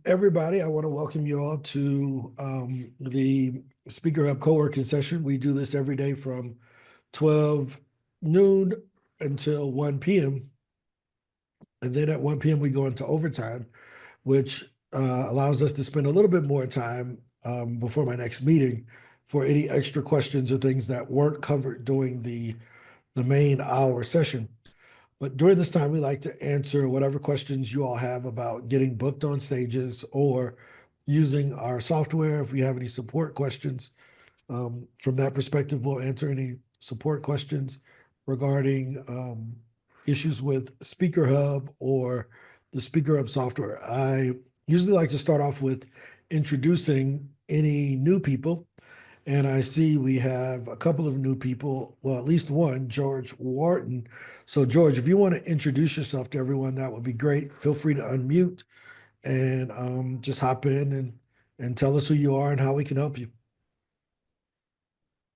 everybody. I want to welcome you all to the SpeakerHub co-working session. We do this every day from 12 noon until 1 p.m. And then at 1 p.m. we go into overtime, which allows us to spend a little bit more time before my next meeting for any extra questions or things that weren't covered during the main hour session. But during this time, we like to answer whatever questions you all have about getting booked on stages or using our software. If we have any support questions, from that perspective, we'll answer any support questions regarding issues with SpeakerHub or the SpeakerHub software. I usually like to start off with introducing any new people. And I see we have a couple of new people, well, at least one, George Wharton. So, George, if you want to introduce yourself to everyone, that would be great. Feel free to unmute and just hop in and tell us who you are and how we can help you.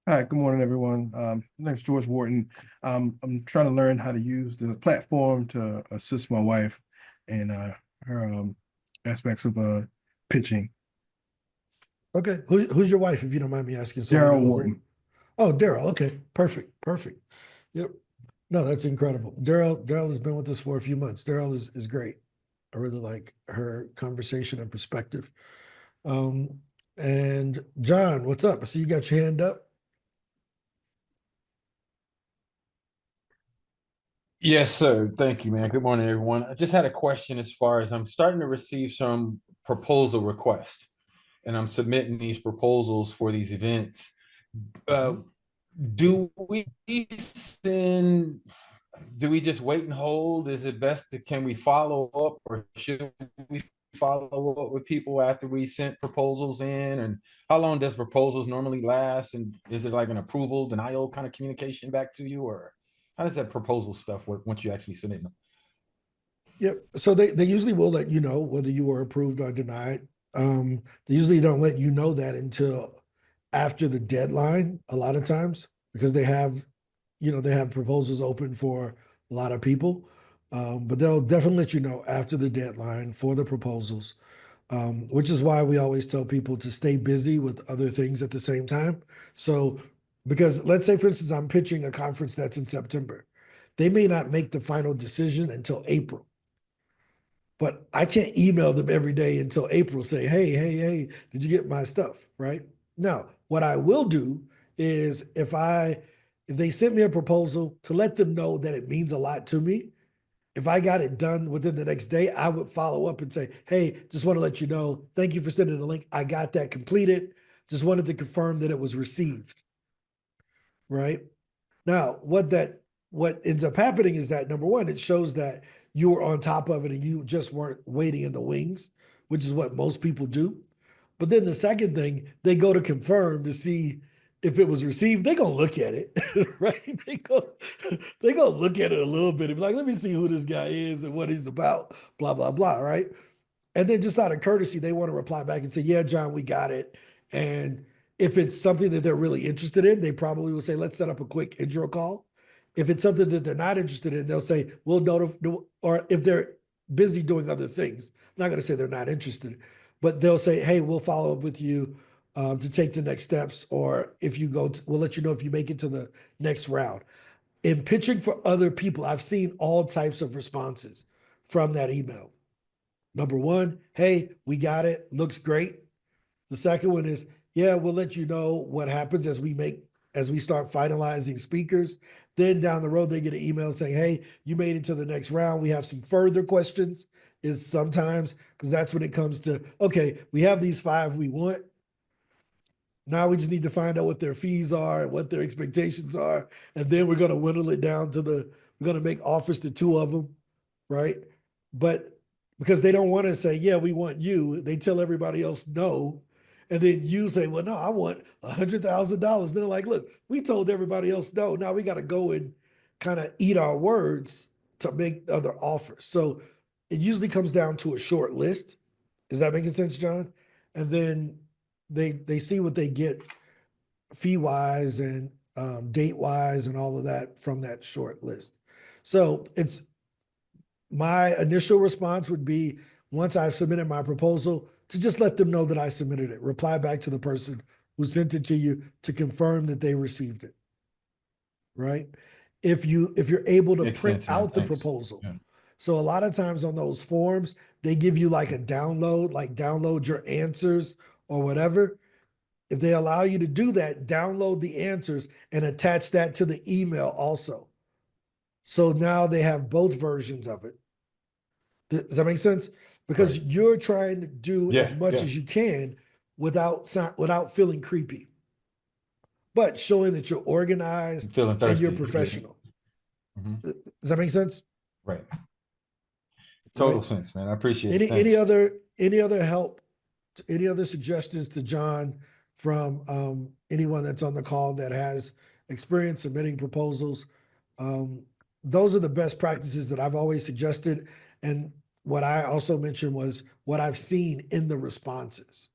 Hi, good morning, everyone. My name's George Wharton. I'm trying to learn how to use the platform to assist my wife in her aspects of pitching. Okay. Who's your wife, if you don't mind me asking? So Daryl Wharton. Oh, Daryl. Okay. Perfect. Yep. No, that's incredible. Daryl has been with us for a few months. Daryl is great. I really like her conversation and perspective. And John, what's up? I see you got your hand up. Yes, sir. Thank you, man. Good morning, everyone. I just had a question as far as I'm starting to receive some proposal requests, and I'm submitting these proposals for these events. Do we send, do we just wait and hold? Is it best to, can we follow up, or should we follow up with people after we sent proposals in? And how long does proposals normally last? And is it like an approval, denial kind of communication back to you, or how does that proposal stuff work once you actually submit them? Yep. So they usually will let you know whether you were approved or denied. They usually don't let you know that until after the deadline, a lot of times, because they have proposals open for a lot of people. But they'll definitely let you know after the deadline for the proposals, which is why we always tell people to stay busy with other things at the same time. So, because let's say, for instance, I'm pitching a conference that's in September, they may not make the final decision until April. But I can't email them every day until April, say, hey, did you get my stuff? Right? Now, what I will do is if they sent me a proposal, to let them know that it means a lot to me. If I got it done within the next day, I would follow up and say, hey, just want to let you know, thank you for sending the link. I got that completed. Just wanted to confirm that it was received. Right? Now, what ends up happening is that, number one, it shows that you were on top of it and you just weren't waiting in the wings, which is what most people do. But then the second thing, they go to confirm to see if it was received. They're gonna look at it, right? They go look at it a little bit and be like, let me see who this guy is and what he's about, blah, blah, blah, right? And then just out of courtesy, they want to reply back and say, yeah, John, we got it. And if it's something that they're really interested in, they probably will say, let's set up a quick intro call. If it's something that they're not interested in, they'll say, we'll notify, or if they're busy doing other things, I'm not going to say they're not interested, but they'll say, hey, we'll follow up with you to take the next steps. Or if you we'll let you know if you make it to the next round. In pitching for other people, I've seen all types of responses from that email. Number one, hey, we got it. Looks great. The second one is, yeah, we'll let you know what happens as we start finalizing speakers. Then down the road, they get an email saying, hey, you made it to the next round. We have some further questions. Is sometimes, because that's when it comes to, okay, we have these 5 we want. Now we just need to find out what their fees are and what their expectations are. And then we're going to whittle it down to we're going to make offers to 2 of them, right? But because they don't want to say, yeah, we want you, they tell everybody else no. And then you say, well, no, I want $100,000. They're like, look, we told everybody else no. Now we got to go and kind of eat our words to make other offers. So it usually comes down to a short list. Is that making sense, John? And then they see what they get fee-wise and date-wise and all of that from that short list. So my initial response would be, once I've submitted my proposal, to just let them know that I submitted it. Reply back to the person who sent it to you to confirm that they received it. Right? If you're able to Makes print sense, man. out the Thanks. proposal. Yeah. So a lot of times on those forms, they give you like a download, like download your answers or whatever. If they allow you to do that, download the answers and attach that to the email also. So now they have both versions of it. Does that make sense? Because Right. you're trying to do as Yeah, much yeah. as you can without feeling creepy, but showing that you're I'm organized feeling and you're thirsty. Yeah. professional. Mhm. Does that make sense? Right. Right? Total sense, man. I appreciate it. Any Thanks. other help? Any other suggestions to John from anyone that's on the call that has experience submitting proposals? Um, those are the best practices that I've always suggested. And what I also mentioned was what I've seen in the responses.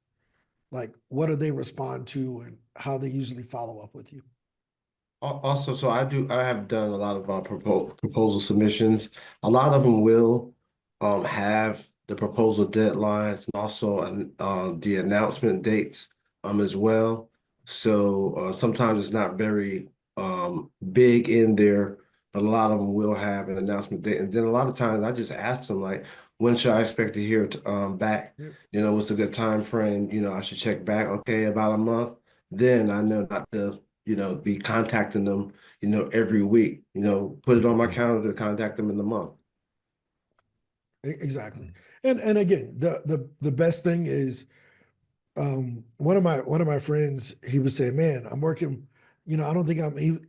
Like, what do they respond to and how they usually follow up with you? Also, so I have done a lot of proposal submissions. A lot of them will have the proposal deadlines and also the announcement dates as well. So sometimes it's not very big in there, but a lot of them will have an announcement date. And then a lot of times I just ask them like, when should I expect to hear back? Yep. You know, what's a good time frame? You know, I should check back. Okay, about a month. Then I know not to be contacting them, every week, put it on my calendar to contact them in the month. Exactly. And again, the best thing is one of my friends, he was saying, man, I'm working, I don't think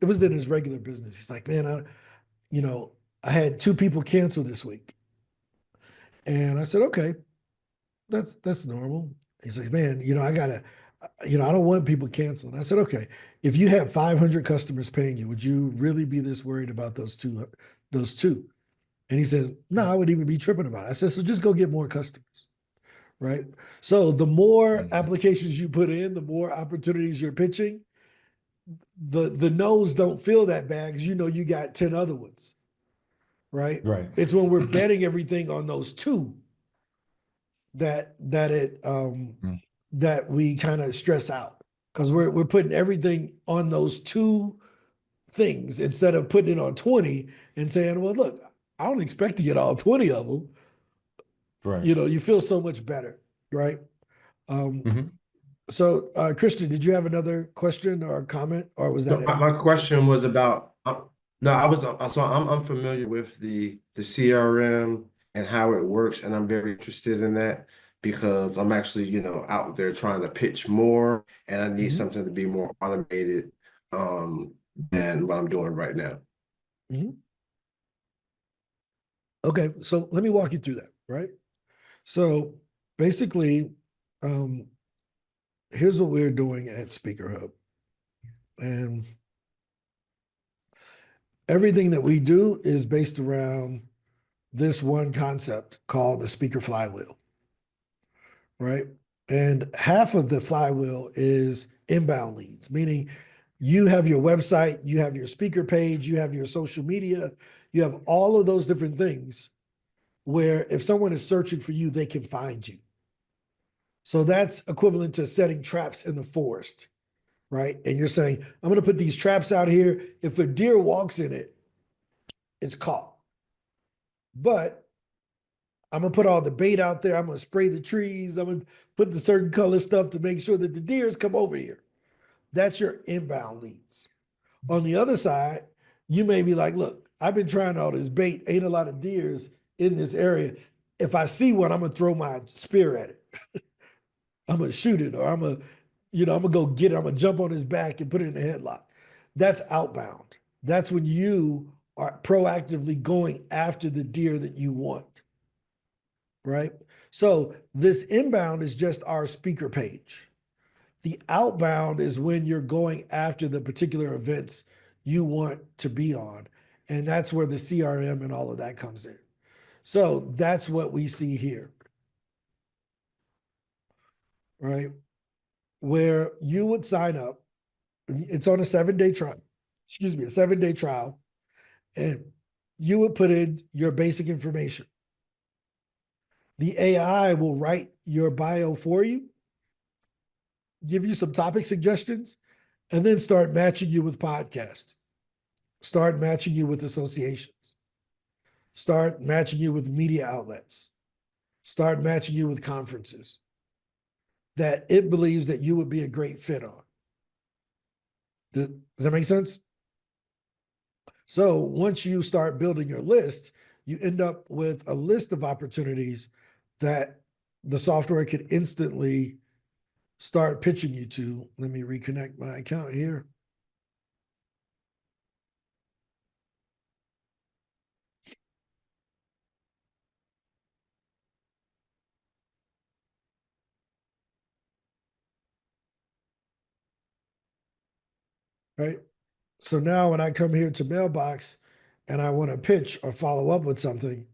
it was in his regular business. He's like, man, I had 2 people cancel this week. And I said, okay, that's normal. He's like, man, I don't want people canceling. I said, okay, if you had 500 customers paying you, would you really be this worried about those two? And he says, no, I wouldn't even be tripping about it. I said, so just go get more customers, right? So the more applications you put in, the more opportunities you're pitching. The no's don't feel that bad because you got 10 other ones, right? Right. It's when we're betting everything on those 2 that Mm. that we kind of stress out because we're putting everything on those 2 things instead of putting it on 20 and saying, well, look, I don't expect to get all 20 of them. Right. You feel so much better, right? Mhm. So, Christian, did you have another question or comment, or was that So it? my question was about, no, I was, so I'm familiar with the CRM and how it works, and I'm very interested in that because I'm actually, out there trying to pitch more, and I need Mhm, something to be more automated than what I'm doing right now. mhm. Okay, so let me walk you through that, right? So basically, um, here's what we're doing at SpeakerHub. And everything that we do is based around this one concept called the Speaker Flywheel, right? And half of the flywheel is inbound leads, meaning you have your website, you have your speaker page, you have your social media, you have all of those different things where if someone is searching for you, they can find you. So that's equivalent to setting traps in the forest, right? And you're saying, I'm going to put these traps out here. If a deer walks in it, it's caught. But I'm going to put all the bait out there. I'm going to spray the trees. I'm going to put the certain color stuff to make sure that the deers come over here. That's your inbound leads. On the other side, you may be like, look, I've been trying all this bait. Ain't a lot of deers in this area. If I see one, I'm going to throw my spear at it. I'm going to shoot it, or I'm going to go get it. I'm going to jump on his back and put it in a headlock. That's outbound. That's when you are proactively going after the deer that you want, right? So this inbound is just our speaker page. The outbound is when you're going after the particular events you want to be on. And that's where the CRM and all of that comes in. So that's what we see here, right? Where you would sign up. It's on a 7-day trial, excuse me, a 7-day trial. And you would put in your basic information. The AI will write your bio for you, give you some topic suggestions, and then start matching you with podcasts, start matching you with associations, start matching you with media outlets, start matching you with conferences that it believes that you would be a great fit on. Does that make sense? So once you start building your list, you end up with a list of opportunities that the software could instantly start pitching you to. Let me reconnect my account here. Right. So now when I come here to Mailbox and I want to pitch or follow up with something,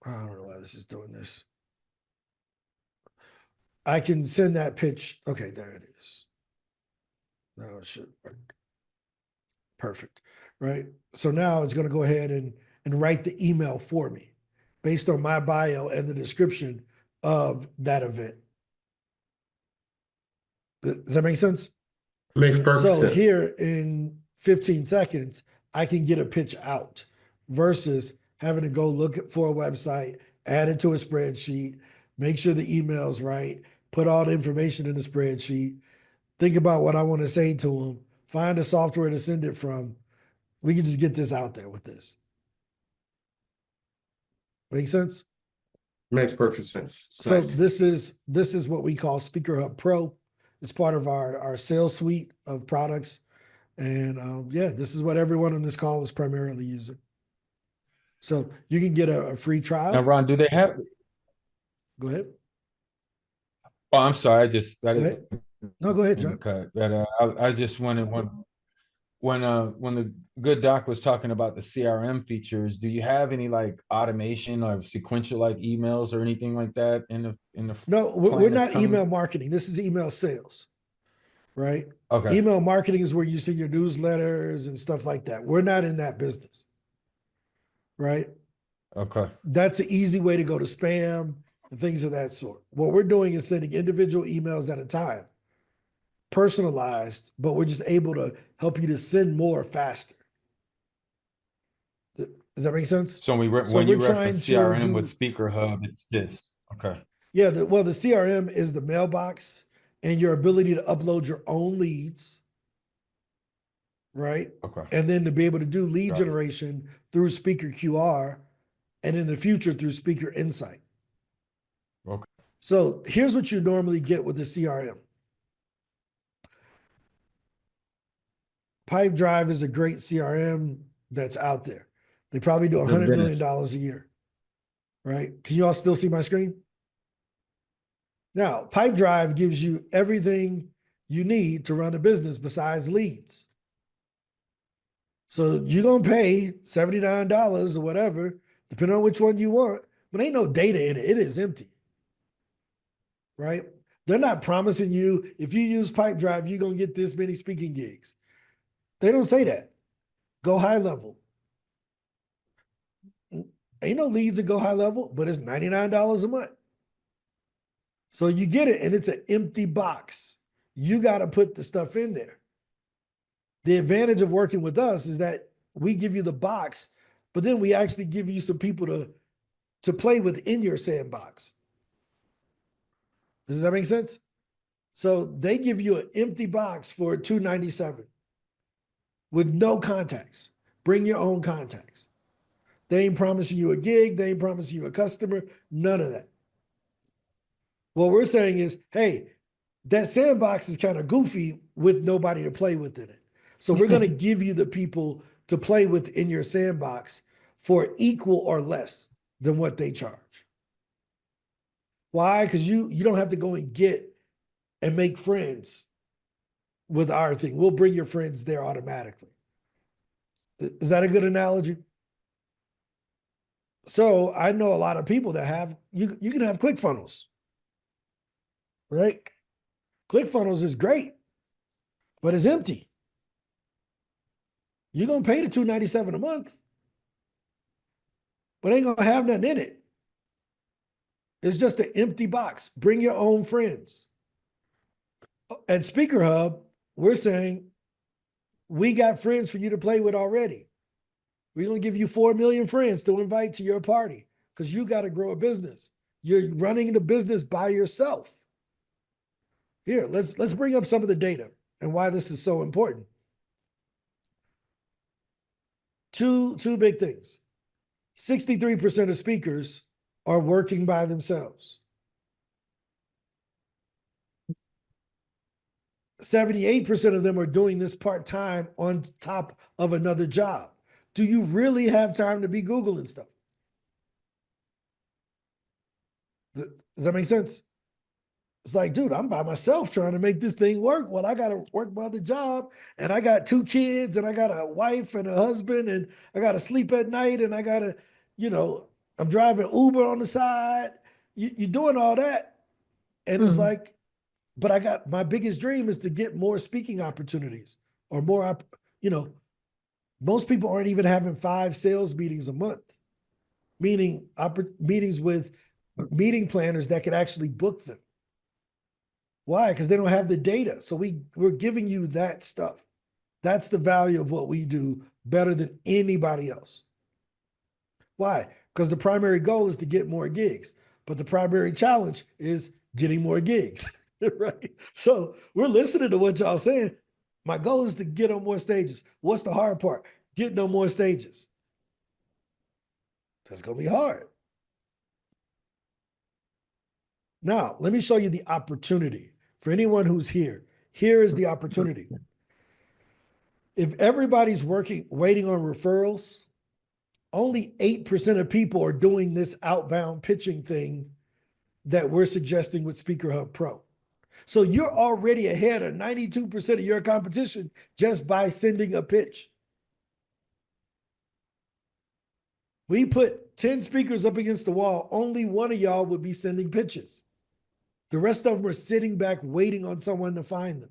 I don't know why this is doing this. I can send that pitch. Okay, there it is. Now it should work. Perfect. Right. So now it's going to go ahead and write the email for me based on my bio and the description of that event. Does that make sense? Makes perfect So sense. here in 15 seconds, I can get a pitch out versus having to go look for a website, add it to a spreadsheet, make sure the email's right, put all the information in the spreadsheet, think about what I want to say to them, find a software to send it from. We can just get this out there with this. Make sense? Makes perfect sense. It's So nice. this is what we call SpeakerHub Pro. It's part of our sales suite of products. And yeah, this is what everyone on this call is primarily using. So you can get a free trial. Now, Ron, do they have? Go ahead. Oh, I'm sorry. I just Go ahead. No, go ahead, John. cut. But I just wanted when the good doc was talking about the CRM features, do you have any like automation or sequential like emails or anything like that in the No, plan we're that's not coming? email marketing. This is email sales, right? Okay. Email marketing is where you send your newsletters and stuff like that. We're not in that business, right? Okay. That's an easy way to go to spam and things of that sort. What we're doing is sending individual emails at a time, personalized, but we're just able to help you to send more faster. Does that make sense? So So when we're you trying reference to CRM do, with SpeakerHub, it's this. Okay. yeah, well, the CRM is the mailbox and your ability to upload your own leads, right? Okay. And then to be able to do lead Got it. generation through Speaker QR and in the future through Speaker Insight. Okay. So here's what you normally get with the CRM. Pipedrive is a great CRM that's out there. They probably do The $100 million best. a year, right? Can you all still see my screen? Now, Pipedrive gives you everything you need to run a business besides leads. So you're going to pay $79 or whatever, depending on which one you want, but ain't no data in it. It is empty, right? They're not promising you, if you use Pipedrive, you're going to get this many speaking gigs. They don't say that. Go high level. Ain't no leads that go high level, but it's $99 a month. So you get it, and it's an empty box. You got to put the stuff in there. The advantage of working with us is that we give you the box, but then we actually give you some people to play with in your sandbox. Does that make sense? So they give you an empty box for $297 with no contacts. Bring your own contacts. They ain't promising you a gig. They ain't promising you a customer. None of that. What we're saying is, hey, that sandbox is kind of goofy with nobody to play with in it. So we're going to give you the people to play with in your sandbox for equal or less than what they charge. Why? Because you don't have to go and get and make friends with our thing. We'll bring your friends there automatically. Is that a good analogy? So I know a lot of people that have, you can have ClickFunnels, right? ClickFunnels is great, but it's empty. You're going to pay the $297 a month, but ain't gonna have nothing in it. It's just an empty box. Bring your own friends. At SpeakerHub, we're saying we got friends for you to play with already. We're gonna give you 4 million friends to invite to your party because you got to grow a business. You're running the business by yourself. Here, let's bring up some of the data and why this is so important. Two big things. 63% of speakers are working by themselves. 78% of them are doing this part-time on top of another job. Do you really have time to be Googling stuff? Does that make sense? It's like, dude, I'm by myself trying to make this thing work. Well, I got to work my other job, and I got 2 kids, and I got a wife and a husband, and I got to sleep at night, and I got to, I'm driving Uber on the side. You're doing all that. And it's like, but I got, my biggest dream is to get more speaking opportunities or more, most people aren't even having 5 sales meetings a month, meaning meetings with meeting planners that could actually book them. Why? Because they don't have the data. So we're giving you that stuff. That's the value of what we do better than anybody else. Why? Because the primary goal is to get more gigs, but the primary challenge is getting more gigs, right? So we're listening to what y'all saying. My goal is to get on more stages. What's the hard part? Getting on more stages. That's going to be hard. Now, let me show you the opportunity. For anyone who's here, here is the opportunity. If everybody's waiting on referrals, only 8% of people are doing this outbound pitching thing that we're suggesting with SpeakerHub Pro. So you're already ahead of 92% of your competition just by sending a pitch. We put 10 speakers up against the wall, only one of y'all would be sending pitches. The rest of them are sitting back waiting on someone to find them.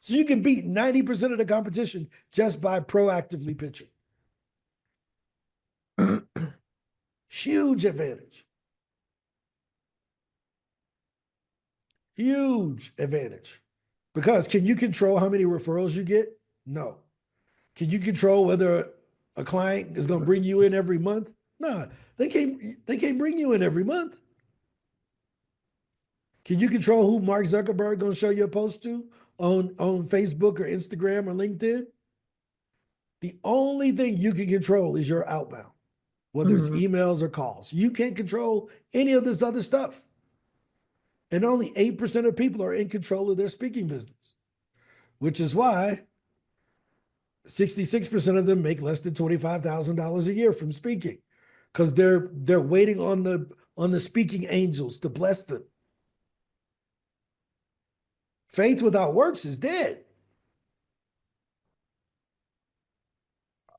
So you can beat 90% of the competition just by proactively pitching. Huge advantage. Huge advantage. Because can you control how many referrals you get? No. Can you control whether a client is going to bring you in every month? No, they can't bring you in every month. Can you control who Mark Zuckerberg going to show your post to on Facebook or Instagram or LinkedIn? The only thing you can control is your outbound, whether it's emails or calls. You can't control any of this other stuff. And only 8% of people are in control of their speaking business, which is why 66% of them make less than $25,000 a year from speaking, because they're waiting on the speaking angels to bless them. Faith without works is dead.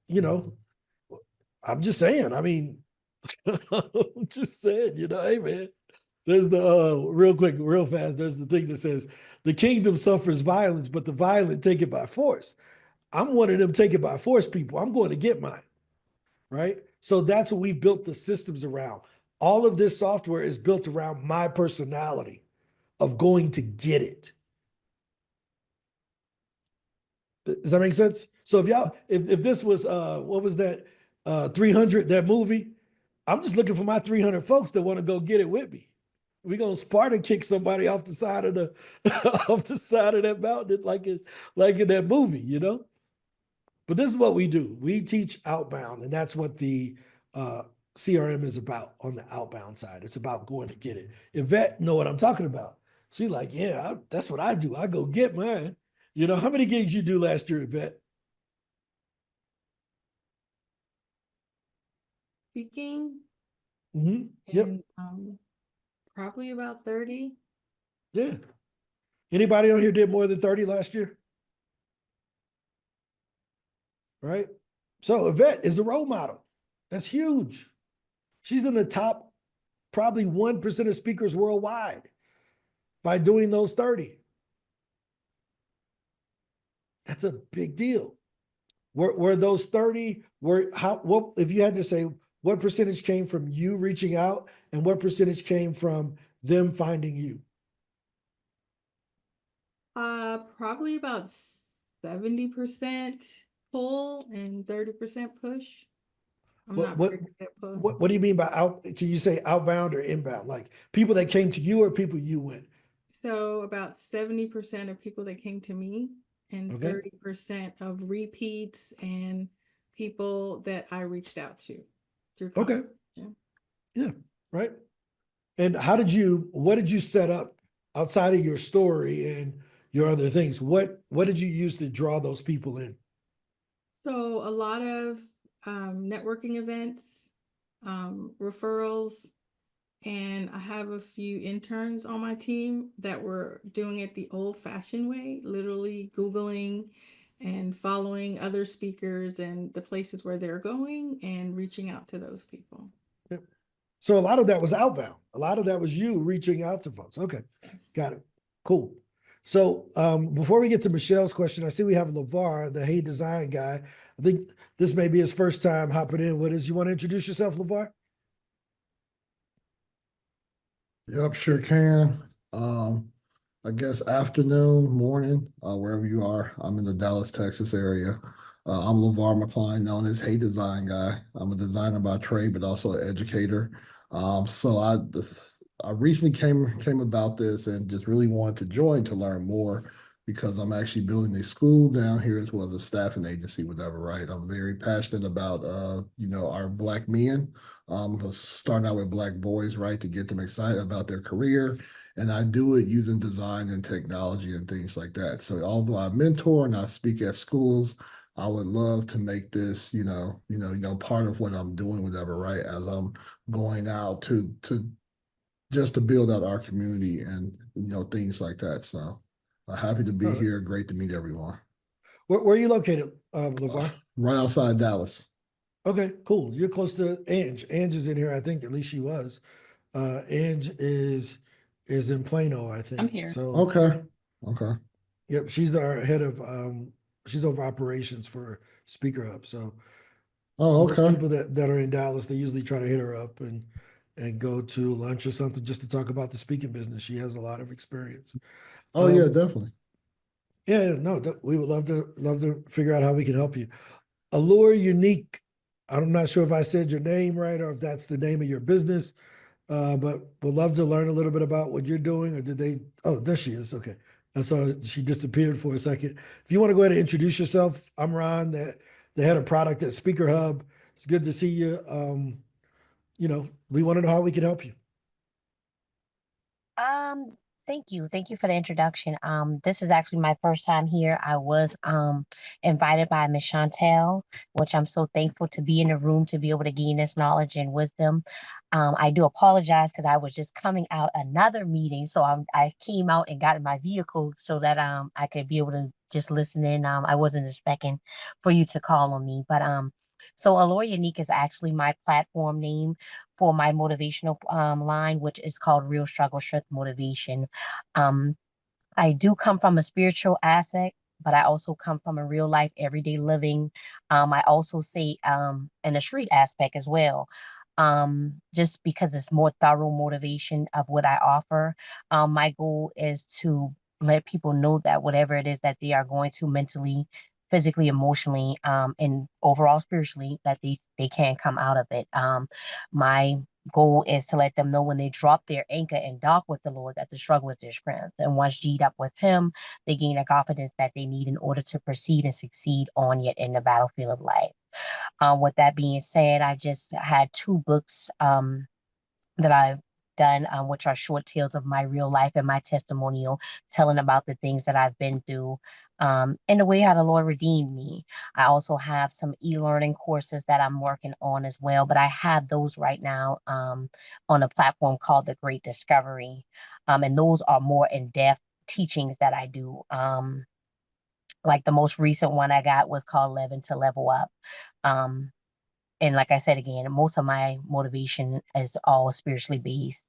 I'm just saying, I'm just saying, hey, man, there's the, real quick, real fast, there's the thing that says, the kingdom suffers violence, but the violent take it by force. I'm one of them take it by force people. I'm going to get mine, right? So that's what we've built the systems around. All of this software is built around my personality of going to get it. Does that make sense? So if this was, what was that, 300, that movie, I'm just looking for my 300 folks that want to go get it with me. We're going to Sparta kick somebody off the side of off the side of that mountain like in that movie, But this is what we do. We teach outbound, and that's what the CRM is about on the outbound side. It's about going to get it. Yvette know what I'm talking about. She's like, yeah, that's what I do. I go get mine. How many gigs you do last year, Yvette? Speaking. Yep. And, probably about 30. Yeah. Anybody on here did more than 30 last year? Right? So Yvette is a role model. That's huge. She's in the top probably 1% of speakers worldwide by doing those 30. That's a big deal. Were those 30, what if you had to say, what percentage came from you reaching out, and what percentage came from them finding you? Probably about 70% pull and 30% push. I'm What not what very good at pull. what do you mean by out? Can you say outbound or inbound? Like people that came to you or people you went? So about 70% of people that came to me and Okay. 30% of repeats and people that I reached out to through Okay. conversation. Yeah. Right. And what did you set up outside of your story and your other things? What did you use to draw those people in? So a lot of networking events, referrals, and I have a few interns on my team that were doing it the old-fashioned way, literally Googling and following other speakers and the places where they're going and reaching out to those people. Yep. So a lot of that was outbound. A lot of that was you reaching out to folks. Okay. Yes. Got it. Cool. So before we get to Michelle's question, I see we have LeVar, the Hey Design guy. I think this may be his first time hopping in with us. You want to introduce yourself, LeVar? Yep, sure can. I guess afternoon, morning, wherever you are. I'm in the Dallas, Texas area. I'm LeVar McCline, known as Hey Design Guy. I'm a designer by trade, but also an educator. So I recently came about this and just really wanted to join to learn more because I'm actually building a school down here as well as a staffing agency, whatever, right? I'm very passionate about our Black men, starting out with Black boys, right, to get them excited about their career. And I do it using design and technology and things like that. So although I mentor and I speak at schools, I would love to make this, part of what I'm doing, whatever, right? As I'm going out to just to build out our community and things like that. So happy to be here. Great to meet everyone. Where are you located, LeVar? Right outside Dallas. Okay, cool. You're close to Ange. Ange is in here, I think. At least she was. Ange is in Plano, I think. I'm here. So Okay. Okay. yep, she's our head of she's over operations for SpeakerHub. So Oh, most okay. people that are in Dallas, they usually try to hit her up and go to lunch or something just to talk about the speaking business. She has a lot of experience. Oh, yeah, definitely. Yeah, no, we would love to figure out how we can help you. Allure Unique. I'm not sure if I said your name right or if that's the name of your business, but would love to learn a little bit about what you're doing. Or did they? Oh, there she is. Okay, I saw she disappeared for a second. If you want to go ahead and introduce yourself, I'm Ron, the head of product at SpeakerHub. It's good to see you. We want to know how we can help you. Um, Thank you. Thank you for the introduction. This is actually my first time here. I was invited by Miss Chantel, which I'm so thankful to be in the room to be able to gain this knowledge and wisdom. I do apologize because I was just coming out another meeting, so I came out and got in my vehicle so that I could be able to just listen in. I wasn't expecting for you to call on me, but so Allure Unique is actually my platform name for my motivational line, which is called Real Struggle Strength Motivation. Um, I do come from a spiritual aspect, but I also come from a real life, everyday living. I also say in a street aspect as well. Just because it's more thorough motivation of what I offer. My goal is to let people know that whatever it is that they are going to mentally, physically, emotionally, and overall spiritually, that they can come out of it. My goal is to let them know when they drop their anchor and dock with the Lord that the struggle is their strength. And once G'd up with Him, they gain a confidence that they need in order to proceed and succeed on yet in the battlefield of life. With that being said, I just had two books that I've done, which are short tales of my real life and my testimonial, telling about the things that I've been through and the way how the Lord redeemed me. I also have some e-learning courses that I'm working on as well, but I have those right now on a platform called The Great Discovery. And those are more in-depth teachings that I do. Like the most recent one I got was called Living to Level Up. Um, and like I said again, most of my motivation is all spiritually based.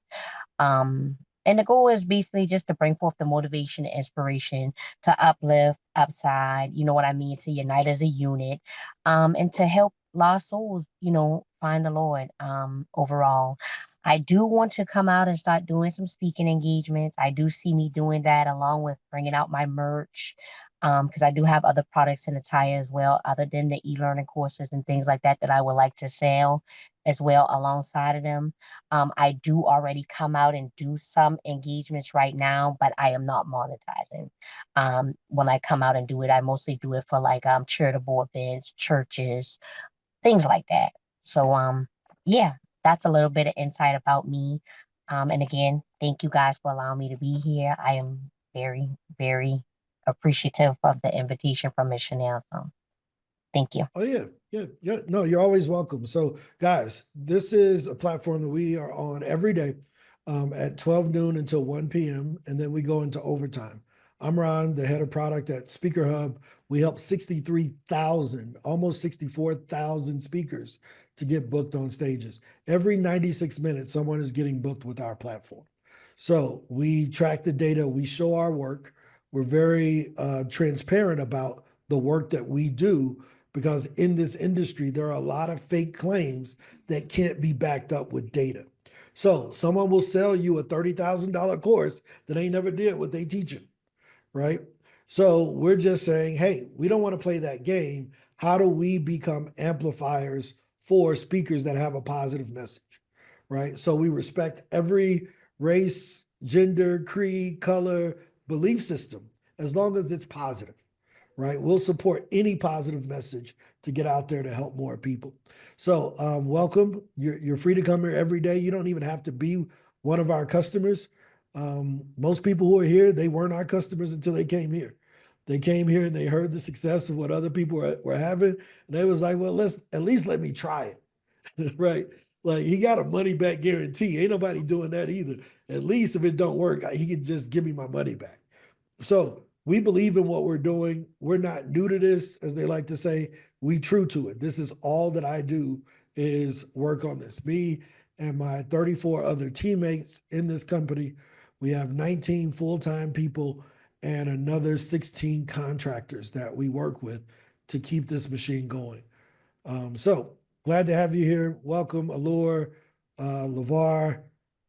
And the goal is basically just to bring forth the motivation and inspiration to uplift, upside, you know what I mean, to unite as a unit, and to help lost souls, find the Lord overall. I do want to come out and start doing some speaking engagements. I do see me doing that along with bringing out my merch, because I do have other products in attire as well, other than the e-learning courses and things like that that I would like to sell as well alongside of them. I do already come out and do some engagements right now, but I am not monetizing. When I come out and do it, I mostly do it for like charitable events, churches, things like that. So yeah, that's a little bit of insight about me. And again, thank you guys for allowing me to be here. I am very, very appreciative of the invitation from Ms. Chanel. So thank you. Oh yeah, yeah, yeah. No, you're always welcome. So guys, this is a platform that we are on every day at 12 noon until 1 p.m. And then we go into overtime. I'm Ron, the head of product at SpeakerHub. We help 63,000, almost 64,000 speakers to get booked on stages. Every 96 minutes, someone is getting booked with our platform. So we track the data, we show our work. We're very transparent about the work that we do, because in this industry, there are a lot of fake claims that can't be backed up with data. So someone will sell you a $30,000 course that ain't never did what they teaching, right? So we're just saying, hey, we don't want to play that game. How do we become amplifiers for speakers that have a positive message, right? So we respect every race, gender, creed, color, belief system, as long as it's positive, right? We'll support any positive message to get out there to help more people. So welcome. You're free to come here every day. You don't even have to be one of our customers. Most people who are here, they weren't our customers until they came here. They came here and they heard the success of what other people were having. And they was like, well, let's at least let me try it, right? Like, he got a money back guarantee. Ain't nobody doing that either. At least if it don't work, he can just give me my money back. So we believe in what we're doing. We're not new to this, as they like to say. We true to it. This is all that I do, is work on this. Me and my 34 other teammates in this company. We have 19 full-time people and another 16 contractors that we work with to keep this machine going. So glad to have you here. Welcome, Allure, LeVar.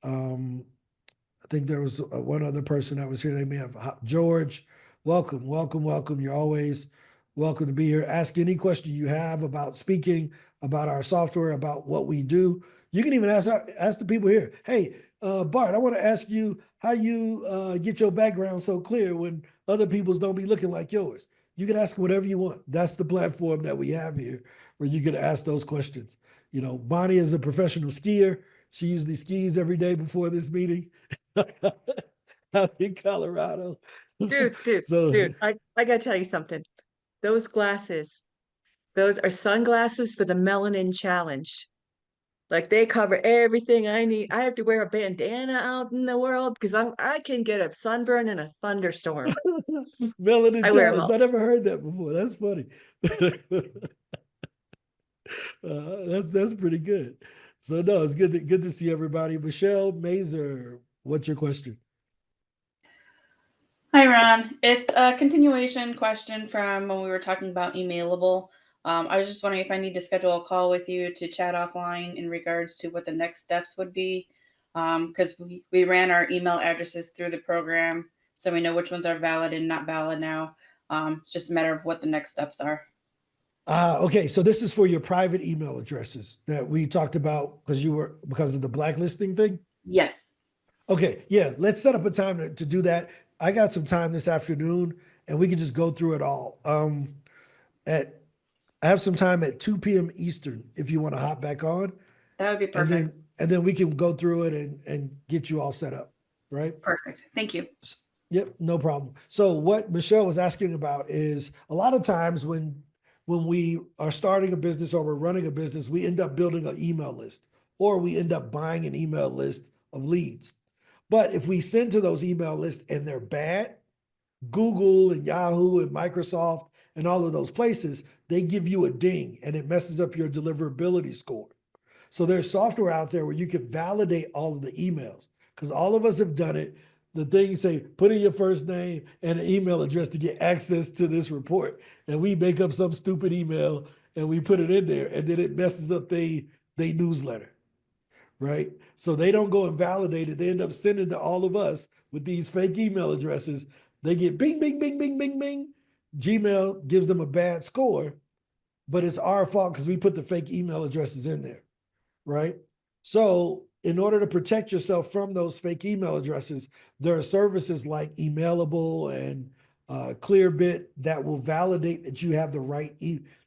I think there was one other person that was here. They may have George. Welcome, welcome, welcome. You're always welcome to be here. Ask any question you have about speaking, about our software, about what we do. You can even ask the people here. Hey, Bart, I want to ask you how you get your background so clear when other people's don't be looking like yours. You can ask whatever you want. That's the platform that we have here, where you can ask those questions. You know, Bonnie is a professional skier. She usually skis every day before this meeting out in Colorado. Dude, So, I gotta tell you something. Those glasses, those are sunglasses for the melanin challenge. Like, they cover everything I need. I have to wear a bandana out in the world because I can get a sunburn in a thunderstorm. Melanin I wear them challenge. all. I never heard that before. That's funny. That's pretty good. So no, it's good to see everybody. Michelle Mazer, what's your question? Hi, Ron. It's a continuation question from when we were talking about emailable. I was just wondering if I need to schedule a call with you to chat offline in regards to what the next steps would be. Because we ran our email addresses through the program, so we know which ones are valid and not valid now. It's just a matter of what the next steps are. Okay, so this is for your private email addresses that we talked about because of the blacklisting thing? Yes. Okay, yeah, let's set up a time to do that. I got some time this afternoon and we can just go through it all. I have some time at 2 p.m. Eastern if you want to hop back on. That would be And perfect. then we can go through it and get you all set up, right? Perfect. Thank you. Yep, no problem. So what Michelle was asking about is, a lot of times when we are starting a business or we're running a business, we end up building an email list, or we end up buying an email list of leads. But if we send to those email lists and they're bad, Google and Yahoo and Microsoft and all of those places, they give you a ding and it messes up your deliverability score. So there's software out there where you can validate all of the emails, because all of us have done it. The things say, put in your first name and an email address to get access to this report. And we make up some stupid email and we put it in there, and then it messes up the their newsletter, right? So they don't go and validate it. They end up sending to all of us with these fake email addresses. They get bing, bing, bing, bing, bing, bing. Gmail gives them a bad score, but it's our fault because we put the fake email addresses in there, right? So in order to protect yourself from those fake email addresses, there are services like Emailable and Clearbit that will validate that you have the right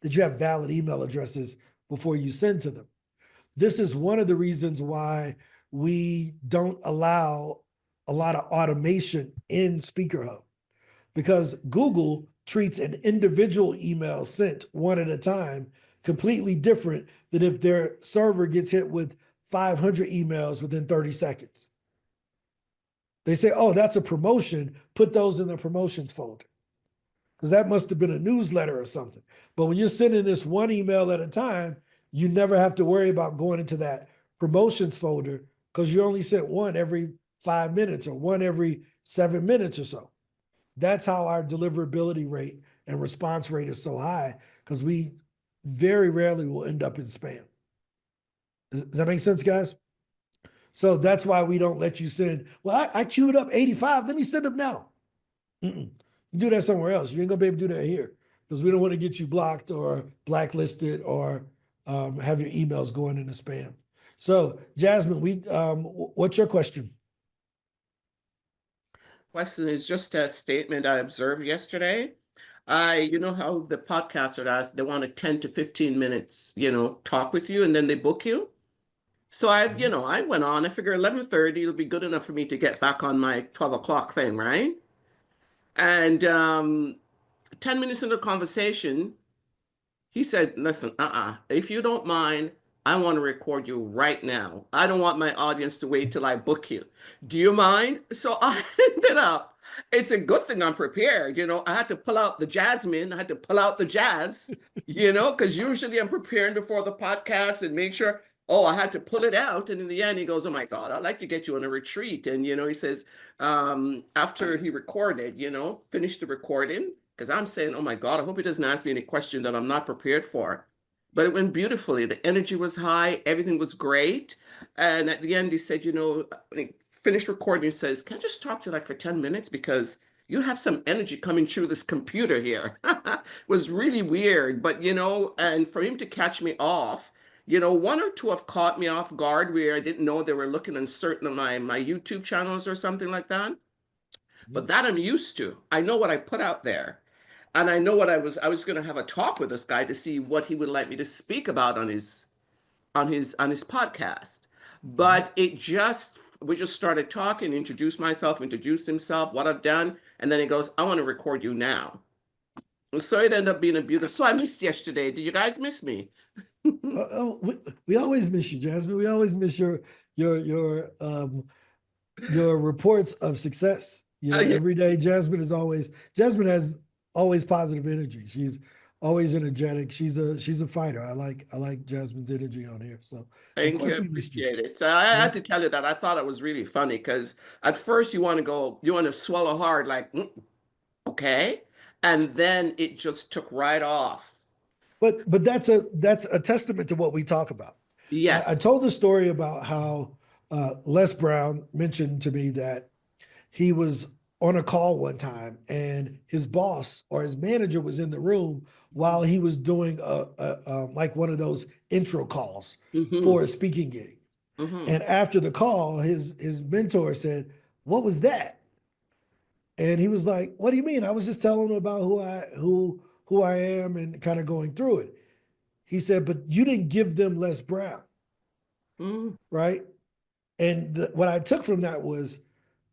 that you have valid email addresses before you send to them. This is one of the reasons why we don't allow a lot of automation in SpeakerHub, because Google treats an individual email sent one at a time completely different than if their server gets hit with 500 emails within 30 seconds. They say, oh, that's a promotion, put those in the promotions folder, because that must have been a newsletter or something. But when you're sending this one email at a time, you never have to worry about going into that promotions folder because you only sent one every 5 minutes or one every 7 minutes or so. That's how our deliverability rate and response rate is so high, because we very rarely will end up in spam. Does that make sense, guys? So that's why we don't let you send, well, I queued up 85, let me send them now. You do that somewhere else. You ain't gonna be able to do that here, because we don't want to get you blocked or blacklisted or have your emails going into spam. So Jasmine, what's your question? Question is just a statement I observed yesterday. You know how the podcaster does, they want a 10 to 15 minutes, talk with you and then they book you. So I went on, I figure 11:30 it'll be good enough for me to get back on my 12 o'clock thing, right? And 10 minutes into the conversation, he said, listen, if you don't mind, I want to record you right now. I don't want my audience to wait till I book you. Do you mind? So I ended up, it's a good thing I'm prepared. I had to pull out the Jasmine, I had to pull out the jazz, because usually I'm preparing before the podcast and make sure, I had to pull it out. And in the end, he goes, oh my God, I'd like to get you on a retreat. And, he says, after he recorded, finished the recording, because I'm saying, oh my God, I hope he doesn't ask me any question that I'm not prepared for. But it went beautifully. The energy was high. Everything was great. And at the end, he said, when he finished recording, he says, can I just talk to you like for 10 minutes? Because you have some energy coming through this computer here. It was really weird. But, and for him to catch me off, one or two have caught me off guard where I didn't know they were looking on certain of my YouTube channels or something like that. But that I'm used to. I know what I put out there. And I know what I was going to have a talk with this guy to see what he would like me to speak about on his podcast. But we just started talking, introduced myself, introduced himself, what I've done. And then he goes, I want to record you now. So it ended up being a beautiful, so I missed yesterday. Did you guys miss me? We always miss you, Jasmine. We always miss your reports of success. Every day, Jasmine has always positive energy. She's always energetic. She's a fighter. I like Jasmine's energy on here. So thank you. Appreciate it. I had to tell you that I thought it was really funny, because at first you want to swallow hard, like, okay, and then it just took right off. But that's a testament to what we talk about. Yes. I told the story about how Les Brown mentioned to me that he was on a call one time and his boss or his manager was in the room while he was doing like one of those intro calls for a speaking gig. And after the call, his mentor said, "What was that?" And he was like, "What do you mean? I was just telling him about who I am and kind of going through it." He said, "But you didn't give them Les Brown." Right? And what I took from that was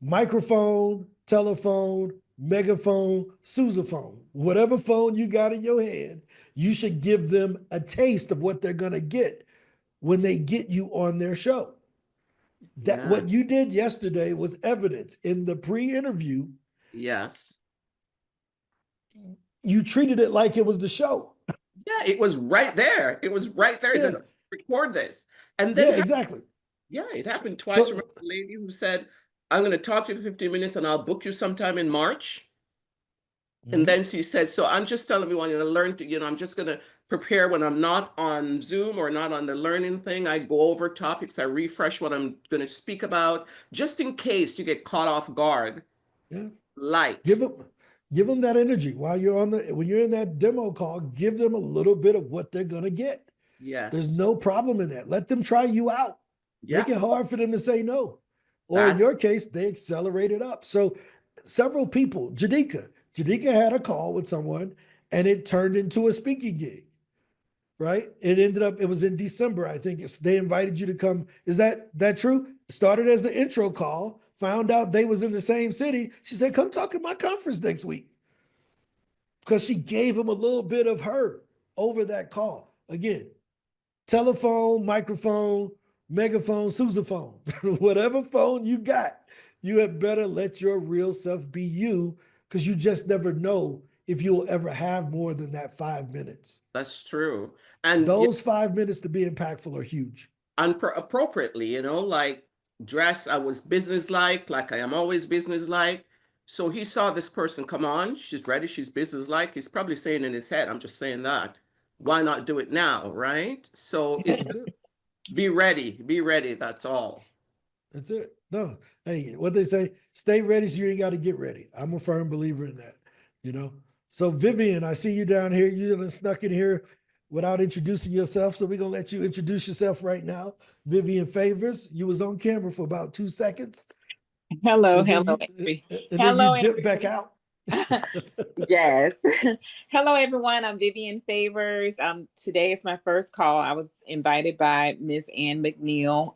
microphone, telephone, megaphone, sousaphone, whatever phone you got in your hand, you should give them a taste of what they're going to get when they get you on their show. What you did yesterday was evidence in the pre-interview. Yes. You treated it like it was the show. Yeah, it was right there. It was right there. He said, record this. And then exactly. Yeah, it happened twice. Remember the lady who said, I'm going to talk to you for 15 minutes and I'll book you sometime in March. And then she said, so I'm just telling you, I want you to learn to, I'm just going to prepare when I'm not on Zoom or not on the learning thing. I go over topics, I refresh what I'm going to speak about, just in case you get caught off guard. Yeah. Like, Give them that energy while you're when you're in that demo call, give them a little bit of what they're going to get. There's yes. no problem in that. Let them try you out. Make Yeah. it hard for them to say no. Or in That, your case, they accelerate it up. So several people, Jadika had a call with someone and it turned into a speaking gig, right? It was in December, I think. They invited you to come. Is that true? It started as an intro call, found out they was in the same city. She said, come talk at my conference next week. Because she gave him a little bit of her over that call. Again, telephone, microphone, megaphone, sousaphone, whatever phone you got, you had better let your real self be you, because you just never know if you'll ever have more than that 5 minutes. that's true. And Those 5 minutes to be impactful are huge. appropriately, like dress, I was businesslike, like I am always businesslike. So he saw this person come on, she's ready, she's businesslike. He's probably saying in his head, I'm just saying that. Why not do it now, right? So That's it. be ready, that's all. That's it. No, hey, what they say, stay ready so you ain't got to get ready. I'm a firm believer in that, So Vivian, I see you down here. You done snuck in here without introducing yourself. So we're going to let you introduce yourself right now. Vivian Favors, you was on camera for about 2 seconds. Hello, and then hello, then you dip back out. Yes. Hello, everyone. I'm Vivian Favors. Today is my first call. I was invited by Miss Ann McNeil.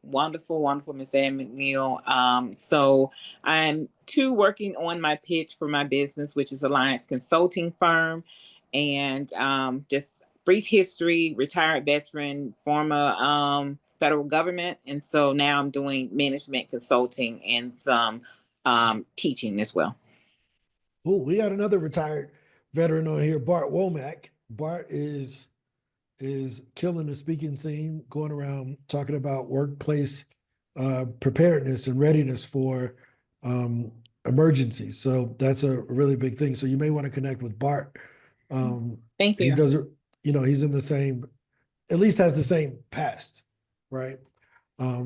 Wonderful, wonderful Miss Ann McNeil. So I'm working on my pitch for my business, which is Alliance Consulting Firm, and just brief history: retired veteran, former federal government, and so now I'm doing management consulting and some teaching as well. Oh, we got another retired veteran on here, Bart Womack. Bart is killing the speaking scene, going around talking about workplace preparedness and readiness for emergencies. So that's a really big thing. So you may want to connect with Bart. Thank you. He does it, he's in the same, at least has the same past, right?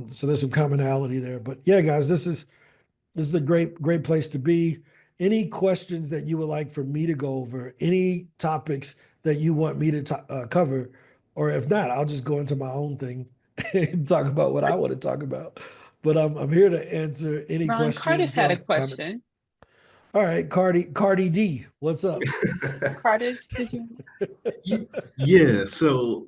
So there's some commonality there. But yeah, guys, this is a great place to be. Any questions that you would like for me to go over, any topics that you want me to cover, or if not, I'll just go into my own thing and talk about what I want to talk about. But I'm here to answer any Ron, questions. Curtis had a comments. question. All right, Cardi D, what's up? Curtis, did you? Yeah, so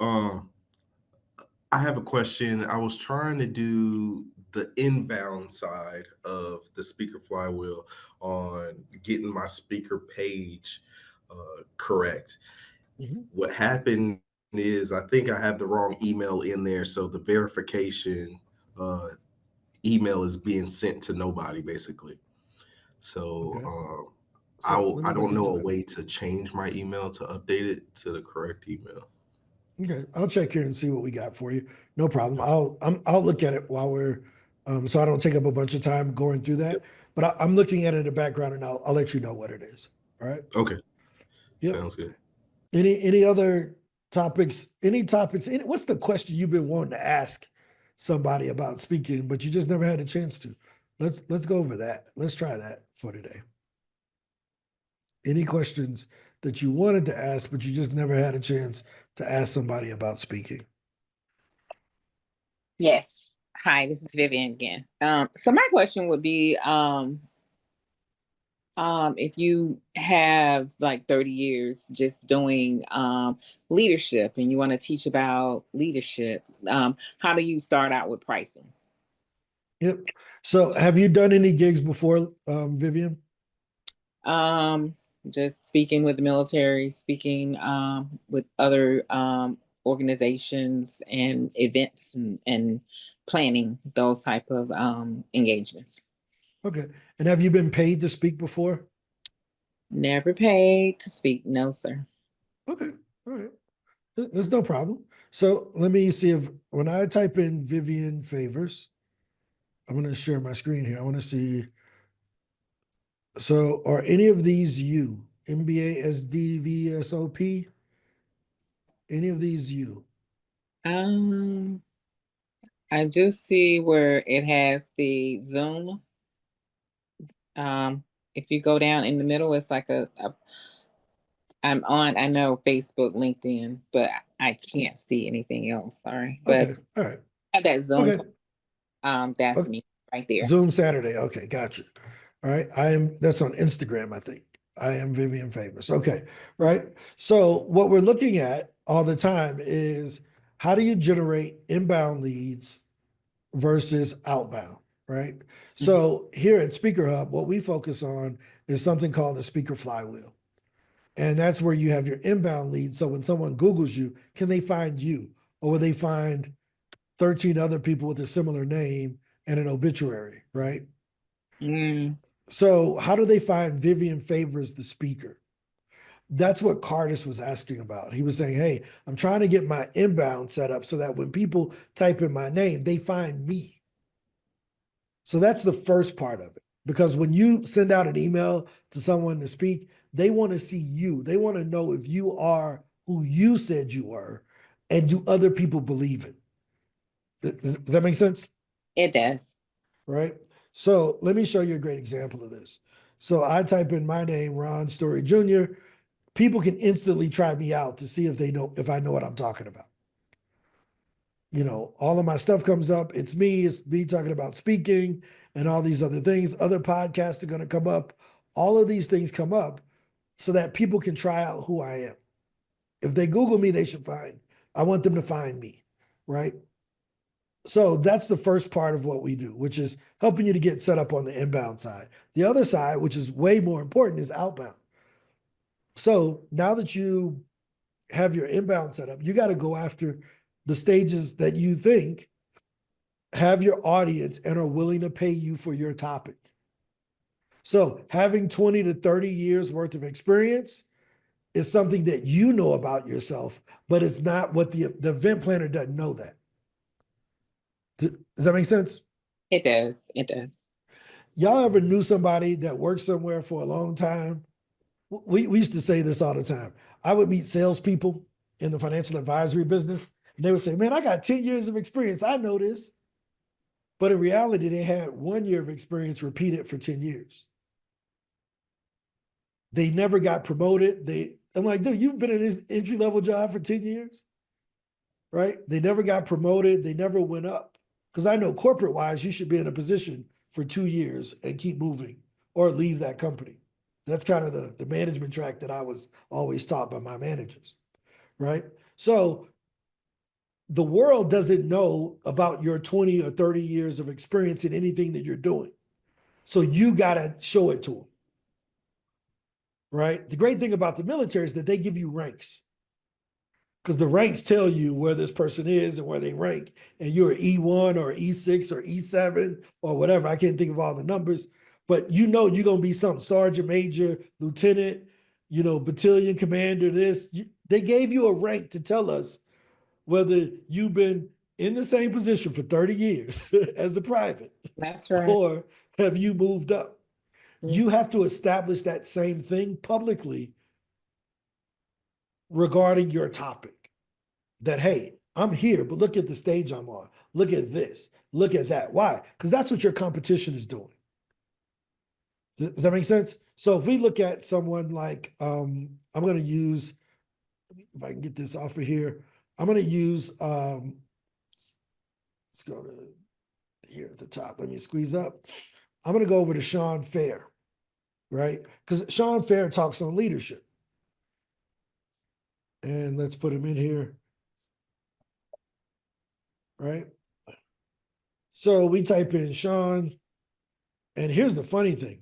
I have a question. I was trying to do the inbound side of the Speaker Flywheel on getting my speaker page correct. What happened is I think I have the wrong email in there, so the verification email is being sent to nobody, basically. So, Okay. I don't know a way to change my email to update it to the correct email. Okay, I'll check here and see what we got for you. No problem. I'll look at it while we're so I don't take up a bunch of time going through that. But I'm looking at it in the background, and I'll let you know what it is. All right. Okay. Yep. Sounds good. Any other topics? What's the question you've been wanting to ask somebody about speaking, but you just never had a chance to? Let's go over that. Let's try that for today. Any questions that you wanted to ask, but you just never had a chance to ask somebody about speaking? Yes. Hi, this is Vivian again. So my question would be, if you have like 30 years just doing leadership and you want to teach about leadership, how do you start out with pricing? Yep. So have you done any gigs before, Vivian? Just speaking with the military, speaking with other organizations and events and planning those type of engagements. Okay. And have you been paid to speak before? Never paid to speak, no, sir. Okay. All right. There's no problem. So let me see if when I type in Vivian Favors, I'm going to share my screen here. I want to see. So are any of these you? MBA, SD, VSOP? Any of these you? I do see where it has the Zoom. If you go down in the middle, it's like I'm on, I know Facebook, LinkedIn, but I can't see anything else. Sorry. But Okay, all right. have that Zoom. Okay. That's Okay. me right there. Zoom Saturday. Okay, gotcha. All right. That's on Instagram, I think. I am Vivian Favors. Okay, right. So what we're looking at all the time is how do you generate inbound leads versus outbound, right? So here at SpeakerHub, what we focus on is something called the Speaker Flywheel. And that's where you have your inbound leads. So when someone Googles you, can they find you? Or will they find 13 other people with a similar name and an obituary, right? So how do they find Vivian Favors the speaker? That's what Cardis was asking about. He was saying, hey, I'm trying to get my inbound set up so that when people type in my name, they find me. So that's the first part of it. Because when you send out an email to someone to speak, they want to see you. They want to know if you are who you said you were, and do other people believe it? Does that make sense? It does. Right? So let me show you a great example of this. So I type in my name, Ron Story Jr. People can instantly try me out to see if I know what I'm talking about. You know, all of my stuff comes up. It's me talking about speaking and all these other things. Other podcasts are going to come up. All of these things come up so that people can try out who I am. If they Google me, I want them to find me, right? So that's the first part of what we do, which is helping you to get set up on the inbound side. The other side, which is way more important, is outbound. So now that you have your inbound set up, you got to go after the stages that you think have your audience and are willing to pay you for your topic. So having 20 to 30 years worth of experience is something that you know about yourself, but it's not what the event planner doesn't know that. Does that make sense? It does. It does. Y'all ever knew somebody that worked somewhere for a long time? We used to say this all the time. I would meet salespeople in the financial advisory business, and they would say, man, I got 10 years of experience. I know this. But in reality, they had 1 year of experience repeated for 10 years. They never got promoted. I'm like, dude, you've been in this entry-level job for 10 years, right? They never got promoted. They never went up. Because I know corporate-wise, you should be in a position for 2 years and keep moving or leave that company. That's kind of the management track that I was always taught by my managers, right? So the world doesn't know about your 20 or 30 years of experience in anything that you're doing. So you got to show it to them, right? The great thing about the military is that they give you ranks, because the ranks tell you where this person is and where they rank. And you're E1 or E6 or E7 or whatever. I can't think of all the numbers, but you know you're going to be something, sergeant, major, lieutenant, battalion commander, they gave you a rank to tell us whether you've been in the same position for 30 years as a private. That's right. Or have you moved up? Yes. You have to establish that same thing publicly regarding your topic. That, hey, I'm here, but look at the stage I'm on. Look at this. Look at that. Why? Because that's what your competition is doing. Does that make sense? So if we look at someone like, I'm going to use, if I can get this off of here, I'm going to use, let's go to here at the top. Let me squeeze up. I'm going to go over to Sean Fair, right? Because Sean Fair talks on leadership. And let's put him in here, right? So we type in Sean, and here's the funny thing,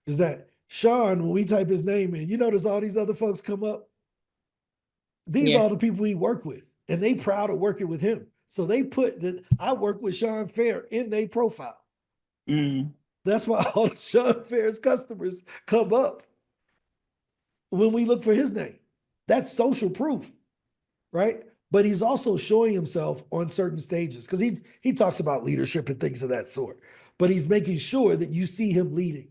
is that Sean, when we type his name in, you notice all these other folks come up? These are all the people he work with, and they proud of working with him. So they put that I work with Sean Fair in their profile. That's why all Sean Fair's customers come up when we look for his name. That's social proof, right? But he's also showing himself on certain stages, because he talks about leadership and things of that sort. But he's making sure that you see him leading.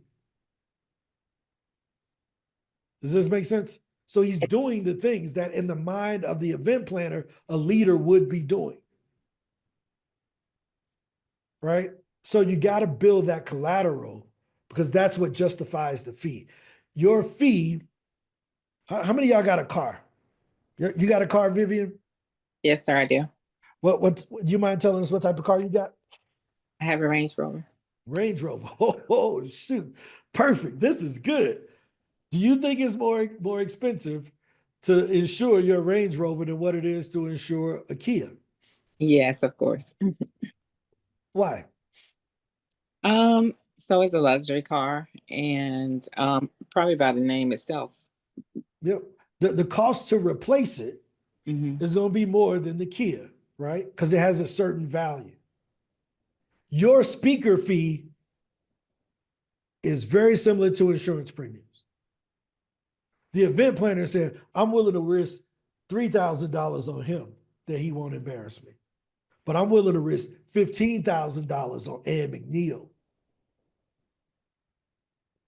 Does this make sense? So he's doing the things that in the mind of the event planner, a leader would be doing. Right? So you got to build that collateral because that's what justifies the fee. Your fee, how many of y'all got a car? You got a car, Vivian? Yes, sir, I do. What you mind telling us what type of car you got? I have a Range Rover. Range Rover. Oh, shoot. Perfect. This is good. Do you think it's more expensive to insure your Range Rover than what it is to insure a Kia? Yes, of course. Why? So it's a luxury car, and probably by the name itself. Yep. The cost to replace it is going to be more than the Kia, right? Because it has a certain value. Your speaker fee is very similar to insurance premiums. The event planner said, I'm willing to risk $3,000 on him that he won't embarrass me. But I'm willing to risk $15,000 on Ann McNeil.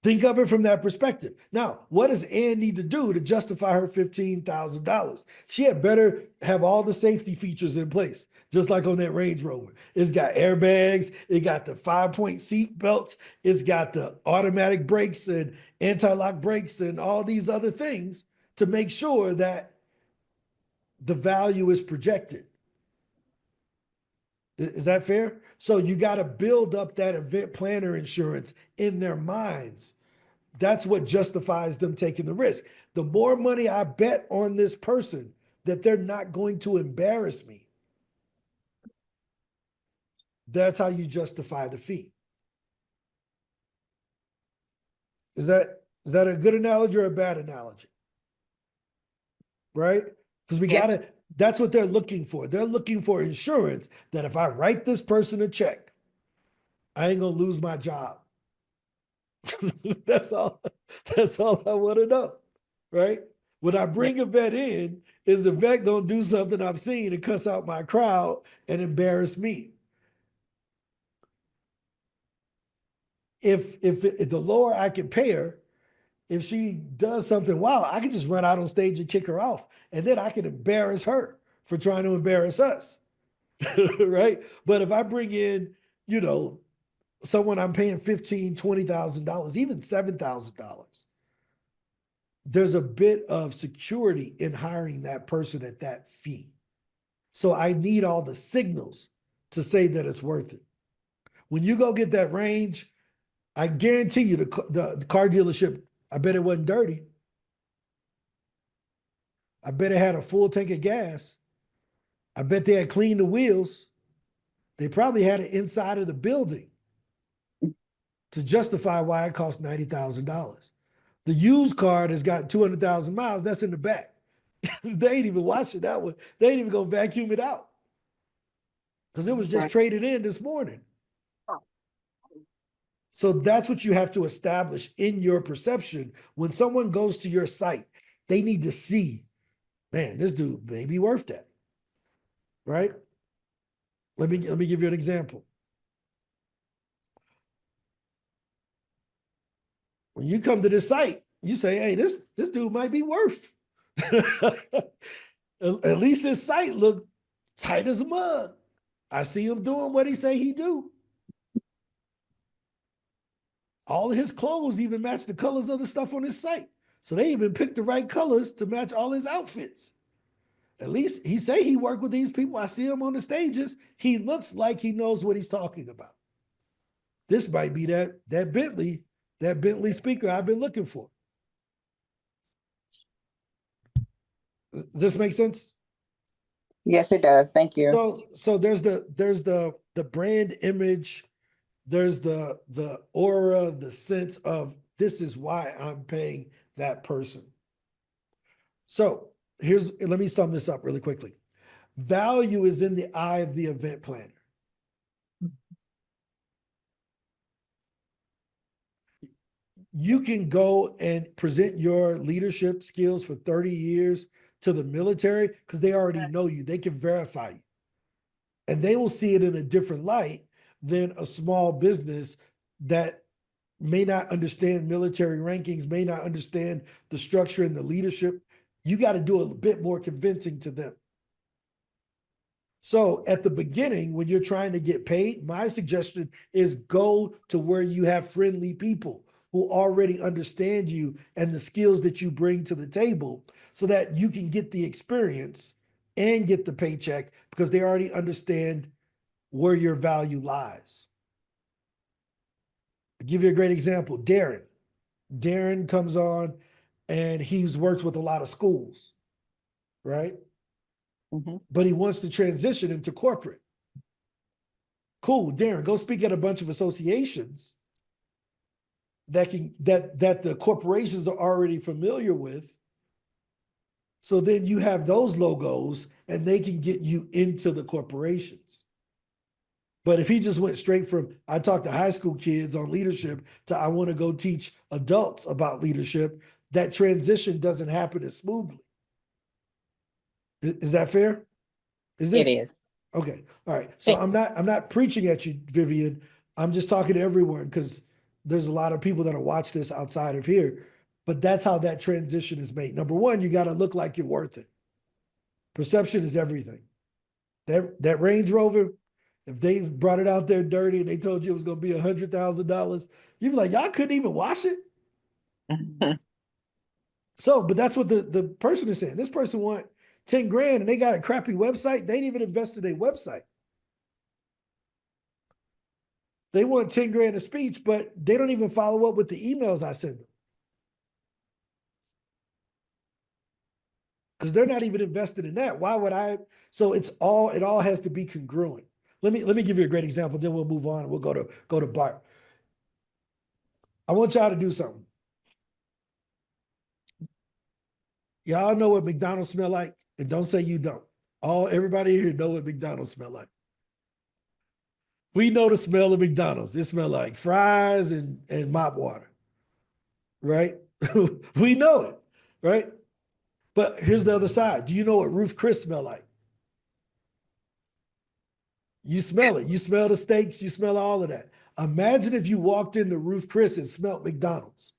Think of it from that perspective. Now, what does Ann need to do to justify her $15,000? She had better have all the safety features in place, just like on that Range Rover. It's got airbags, it got the 5-point seat belts, it's got the automatic brakes and anti-lock brakes and all these other things to make sure that the value is projected. Is that fair? So you got to build up that event planner insurance in their minds. That's what justifies them taking the risk. The more money I bet on this person that they're not going to embarrass me, that's how you justify the fee. Is that a good analogy or a bad analogy? Right? Because that's what they're looking for. They're looking for insurance that if I write this person a check, I ain't gonna lose my job. That's all I want to know. Right? When I bring a vet in, is the vet gonna do something I've seen and cuss out my crowd and embarrass me? If the lower I can pay her, if she does something wild, I can just run out on stage and kick her off. And then I can embarrass her for trying to embarrass us. Right? But if I bring in, someone I'm paying $15,000, $20,000, even $7,000, there's a bit of security in hiring that person at that fee. So I need all the signals to say that it's worth it. When you go get that Range, I guarantee you the car dealership, I bet it wasn't dirty. I bet it had a full tank of gas. I bet they had cleaned the wheels. They probably had it inside of the building to justify why it cost $90,000. The used car that's got 200,000 miles, that's in the back. They ain't even washing that one. They ain't even gonna vacuum it out because it was just traded in this morning. So that's what you have to establish in your perception. When someone goes to your site, they need to see, man, this dude may be worth that, right? Let me give you an example. When you come to this site, you say, hey, this dude might be worth. At least his site look tight as a mug. I see him doing what he say he do. All of his clothes even match the colors of the stuff on his site. So they even picked the right colors to match all his outfits. At least he say he worked with these people. I see him on the stages. He looks like he knows what he's talking about. This might be that Bentley speaker I've been looking for. Does this make sense? Yes, it does. Thank you. So there's the brand image, there's the aura, the sense of this is why I'm paying that person. So let me sum this up really quickly. Value is in the eye of the event planner. You can go and present your leadership skills for 30 years to the military because they already know you. They can verify you. And they will see it in a different light than a small business that may not understand military rankings, may not understand the structure and the leadership You got to do a bit more convincing to them. So at the beginning, when you're trying to get paid, my suggestion is go to where you have friendly people who already understand you and the skills that you bring to the table so that you can get the experience and get the paycheck because they already understand where your value lies. I'll give you a great example. Darren. Darren comes on and he's worked with a lot of schools, right? But he wants to transition into corporate. Cool, Darren, go speak at a bunch of associations that the corporations are already familiar with. So then you have those logos and they can get you into the corporations. But if he just went straight from, I talk to high school kids on leadership to I want to go teach adults about leadership, that transition doesn't happen as smoothly. Is that fair? Is this? It is. Okay. All right. So I'm not preaching at you, Vivian. I'm just talking to everyone because there's a lot of people that will watch this outside of here. But that's how that transition is made. Number one, you got to look like you're worth it. Perception is everything. That Range Rover, if they brought it out there dirty and they told you it was going to be $100,000, you'd be like, y'all couldn't even wash it. So, but that's what the person is saying. This person want 10 grand and they got a crappy website. They ain't even invested in a website. They want 10 grand a speech, but they don't even follow up with the emails I send them. Because they're not even invested in that. Why would I? So it all has to be congruent. Let me give you a great example, then we'll move on and we'll go to Bart. I want y'all to do something. Y'all know what McDonald's smell like? And don't say you don't. Everybody here know what McDonald's smell like. We know the smell of McDonald's. It smells like fries and mop water, right? We know it, right? But here's the other side. Do you know what Ruth Chris smell like? You smell it. You smell the steaks. You smell all of that. Imagine if you walked into Ruth Chris and smelled McDonald's.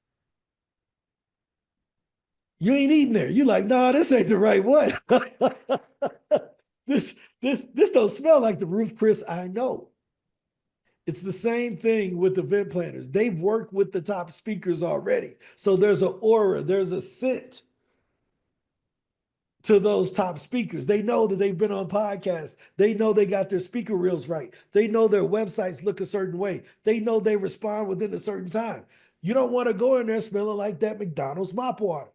You ain't eating there. You like, nah, this ain't the right one. This don't smell like the Ruth Chris I know. It's the same thing with event planners. They've worked with the top speakers already. So there's an aura, there's a scent to those top speakers. They know that they've been on podcasts. They know they got their speaker reels right. They know their websites look a certain way. They know they respond within a certain time. You don't want to go in there smelling like that McDonald's mop water,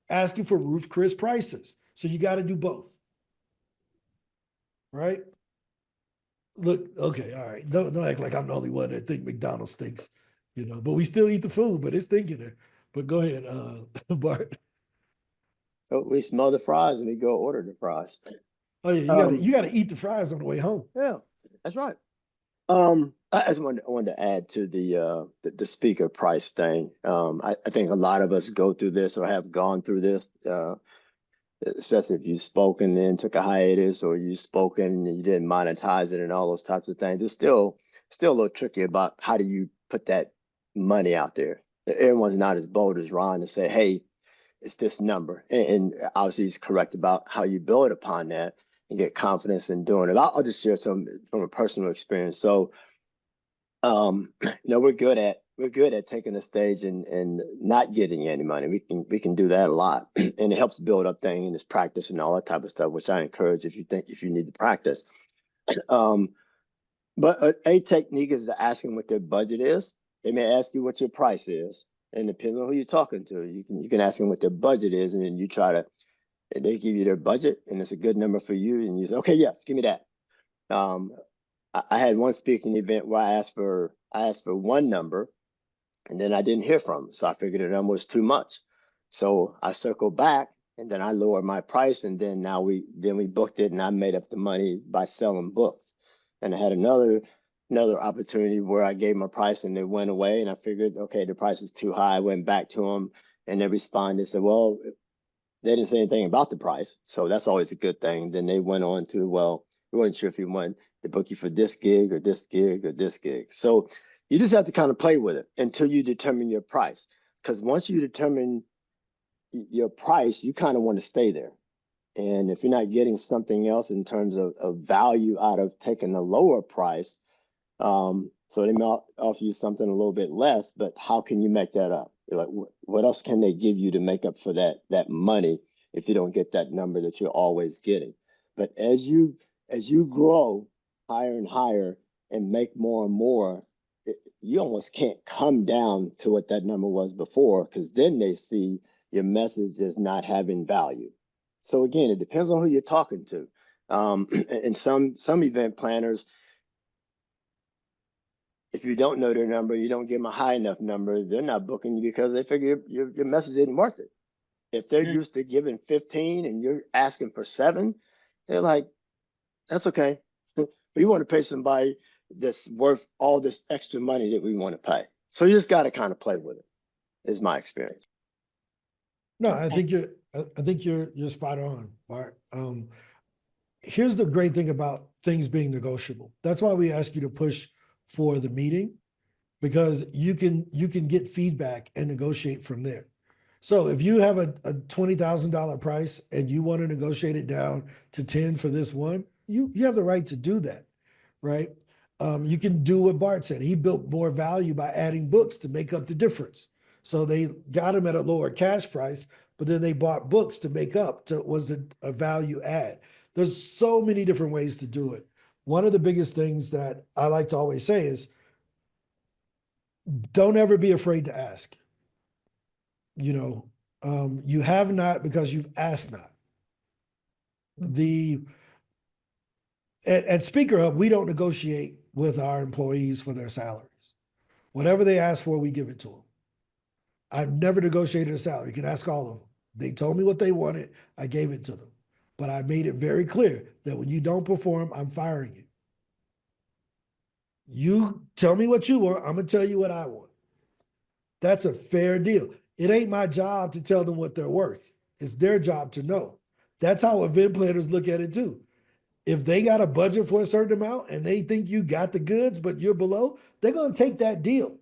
asking for Ruth Chris prices. So you got to do both. Right? Look, okay, all right. Don't act like I'm the only one that think McDonald's stinks, but we still eat the food, but it's stinking there. But go ahead, Bart. Oh, we smell the fries and we go order the fries. Oh yeah, you gotta eat the fries on the way home. Yeah, that's right. I just wanted to add to the speaker price thing. I think a lot of us go through this or have gone through this, especially if you've spoken and took a hiatus or you've spoken and you didn't monetize it and all those types of things. It's still a little tricky about how do you put that money out there. Everyone's not as bold as Ron to say, hey, it's this number. And obviously he's correct about how you build upon that and get confidence in doing it. I'll just share some from a personal experience. So, we're good at taking the stage and not getting any money. We can do that a lot, and it helps build up things and it's practice and all that type of stuff, which I encourage if you need to practice. But a technique is to ask them what their budget is. They may ask you what your price is, and depending on who you're talking to, you can ask them what their budget is, and then they give you their budget, and it's a good number for you, and you say, okay, yes, give me that. I had one speaking event where I asked for one number, and then I didn't hear from them, so I figured the number was too much. So I circled back, and then I lowered my price, and then we booked it, and I made up the money by selling books. And I had another opportunity where I gave my price, and they went away, and I figured, okay, the price is too high. I went back to them, and they responded, said, well, they didn't say anything about the price, so that's always a good thing. Then they went on to, well, we weren't sure if you want to book you for this gig or this gig or this gig. So you just have to kind of play with it until you determine your price. Because once you determine your price, you kind of want to stay there. And if you're not getting something else in terms of value out of taking a lower price, so they may offer you something a little bit less, but how can you make that up? You're like, what else can they give you to make up for that money if you don't get that number that you're always getting? But as you grow higher and higher and make more and more, you almost can't come down to what that number was before, because then they see your message as not having value. So again, it depends on who you're talking to. And some event planners, if you don't know their number, you don't give them a high enough number, they're not booking you because they figure your message isn't worth it. If they're used to giving 15 and you're asking for 7, they're like, that's okay. We want to pay somebody that's worth all this extra money that we want to pay. So you just got to kind of play with it, is my experience. No, I think you're spot on, Bart. Here's the great thing about things being negotiable. That's why we ask you to push for the meeting, because you can get feedback and negotiate from there. So if you have a $20,000 price and you want to negotiate it down to 10 for this one, you have the right to do that, right? You can do what Bart said. He built more value by adding books to make up the difference. So they got him at a lower cash price, but then they bought books to make up was a value add. There's so many different ways to do it. One of the biggest things that I like to always say is, don't ever be afraid to ask. You have not because you've asked not. At SpeakerHub, we don't negotiate with our employees for their salaries. Whatever they ask for, we give it to them. I've never negotiated a salary. You can ask all of them. They told me what they wanted. I gave it to them. But I made it very clear that when you don't perform, I'm firing you. You tell me what you want. I'm going to tell you what I want. That's a fair deal. It ain't my job to tell them what they're worth. It's their job to know. That's how event planners look at it too. If they got a budget for a certain amount and they think you got the goods, but you're below, they're going to take that deal.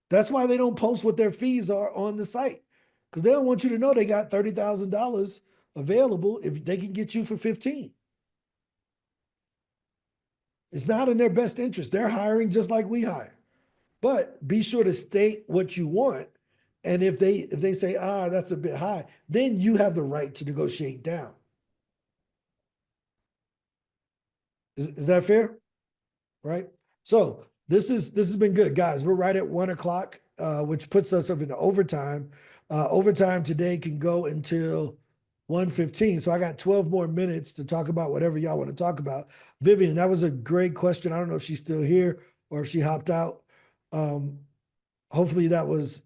That's why they don't post what their fees are on the site, because they don't want you to know they got $30,000 available if they can get you for 15. It's not in their best interest. They're hiring just like we hire. But be sure to state what you want. And if they say, that's a bit high, then you have the right to negotiate down. Is that fair? Right? So this has been good, guys. We're right at 1 o'clock, which puts us up into overtime. Overtime today can go until 1:15. So I got 12 more minutes to talk about whatever y'all want to talk about. Vivian, that was a great question. I don't know if she's still here or if she hopped out. Hopefully that was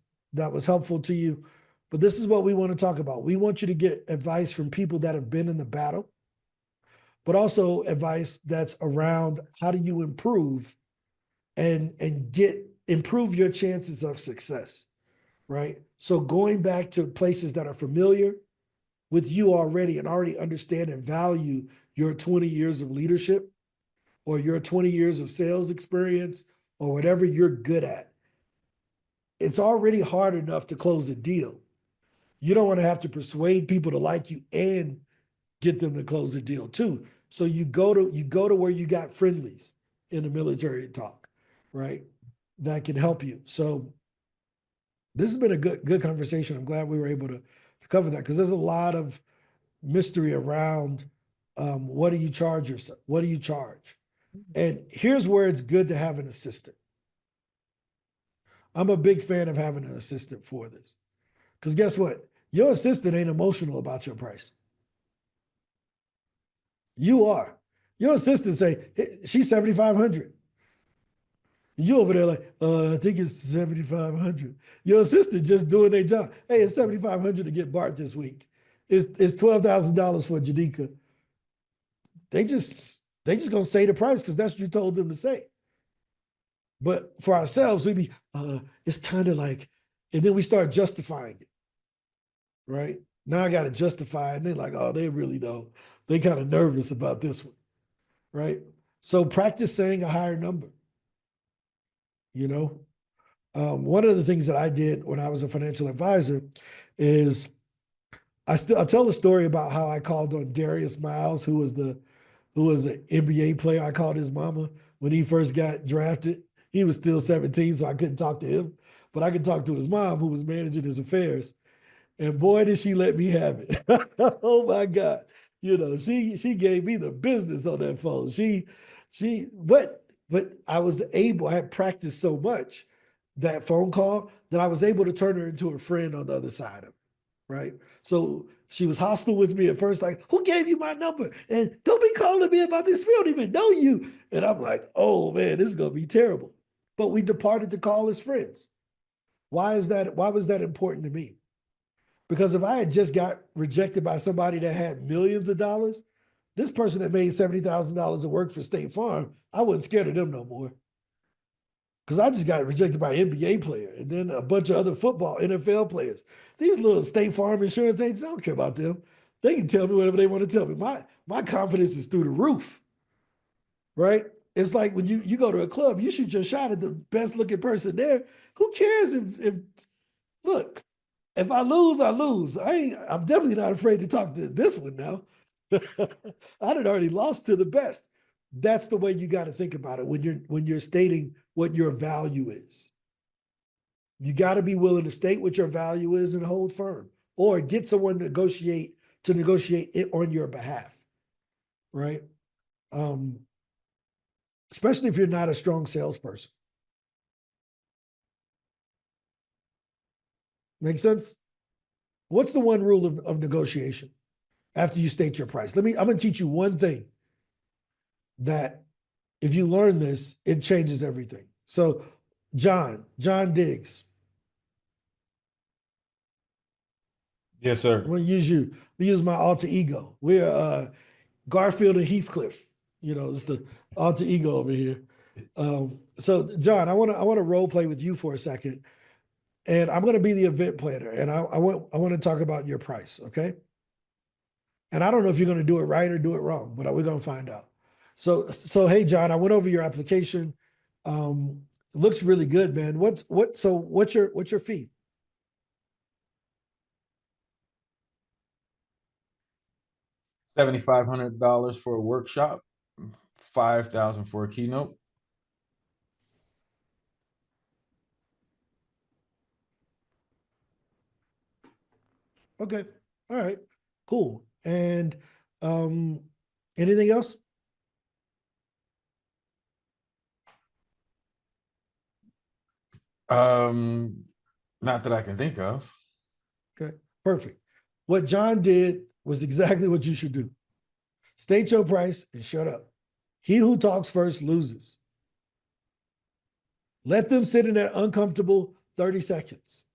helpful to you. But this is what we want to talk about. We want you to get advice from people that have been in the battle, but also advice that's around how do you improve and improve your chances of success, right? So going back to places that are familiar with you already and already understand and value your 20 years of leadership or your 20 years of sales experience or whatever you're good at. It's already hard enough to close a deal. You don't want to have to persuade people to like you and get them to close the deal too. So you go to where you got friendlies in the military talk, right? That can help you. So this has been a good conversation. I'm glad we were able to cover that, because there's a lot of mystery around what do you charge yourself? What do you charge? And here's where it's good to have an assistant. I'm a big fan of having an assistant for this. Because guess what? Your assistant ain't emotional about your price. You are. Your assistant say, hey, she's $7,500. You over there like, I think it's $7,500. Your assistant just doing their job. Hey, it's $7,500 to get Bart this week. It's $12,000 for Janika. They just gonna say the price because that's what you told them to say. But for ourselves, we be, it's kind of like, and then we start justifying it, right? Now I got to justify it. And they're like, oh, they really don't. They kind of nervous about this one, right? So practice saying a higher number, One of the things that I did when I was a financial advisor is I tell the story about how I called on Darius Miles, who was an NBA player. I called his mama when he first got drafted. He was still 17, so I couldn't talk to him, but I could talk to his mom, who was managing his affairs. And boy, did she let me have it. Oh my God. She gave me the business on that phone. But I had practiced so much that phone call that I was able to turn her into a friend on the other side of it. Right. So she was hostile with me at first, like, who gave you my number? And don't be calling me about this. We don't even know you. And I'm like, oh man, this is going to be terrible. But we departed the call as friends. Why is that? Why was that important to me? Because if I had just got rejected by somebody that had millions of dollars, this person that made $70,000 of work for State Farm, I wasn't scared of them no more. Because I just got rejected by an NBA player and then a bunch of other football, NFL players. These little State Farm insurance agents, I don't care about them. They can tell me whatever they want to tell me. My confidence is through the roof, right? It's like when you go to a club, you shoot your shot at the best looking person there. Who cares if look, if I lose, I lose. I'm definitely not afraid to talk to this one now. I had already lost to the best. That's the way you got to think about it when you're stating what your value is. You got to be willing to state what your value is and hold firm, or get someone to negotiate it on your behalf, right? Especially if you're not a strong salesperson. Make sense? What's the one rule of negotiation after you state your price? I'm going to teach you one thing that if you learn this, it changes everything. So John Diggs. Yes, sir. I'm going to use you. We use my alter ego. We're Garfield and Heathcliff. It's the alter ego over here. So John, I want to role play with you for a second. And I'm going to be the event planner, and I want to talk about your price, okay? And I don't know if you're going to do it right or do it wrong, but we're going to find out. So hey, John, I went over your application. It looks really good, man. What's your fee? $7,500 for a workshop, $5,000 for a keynote. Okay. All right. Cool. And anything else? Not that I can think of. Okay. Perfect. What John did was exactly what you should do. State your price and shut up. He who talks first loses. Let them sit in that uncomfortable 30 seconds.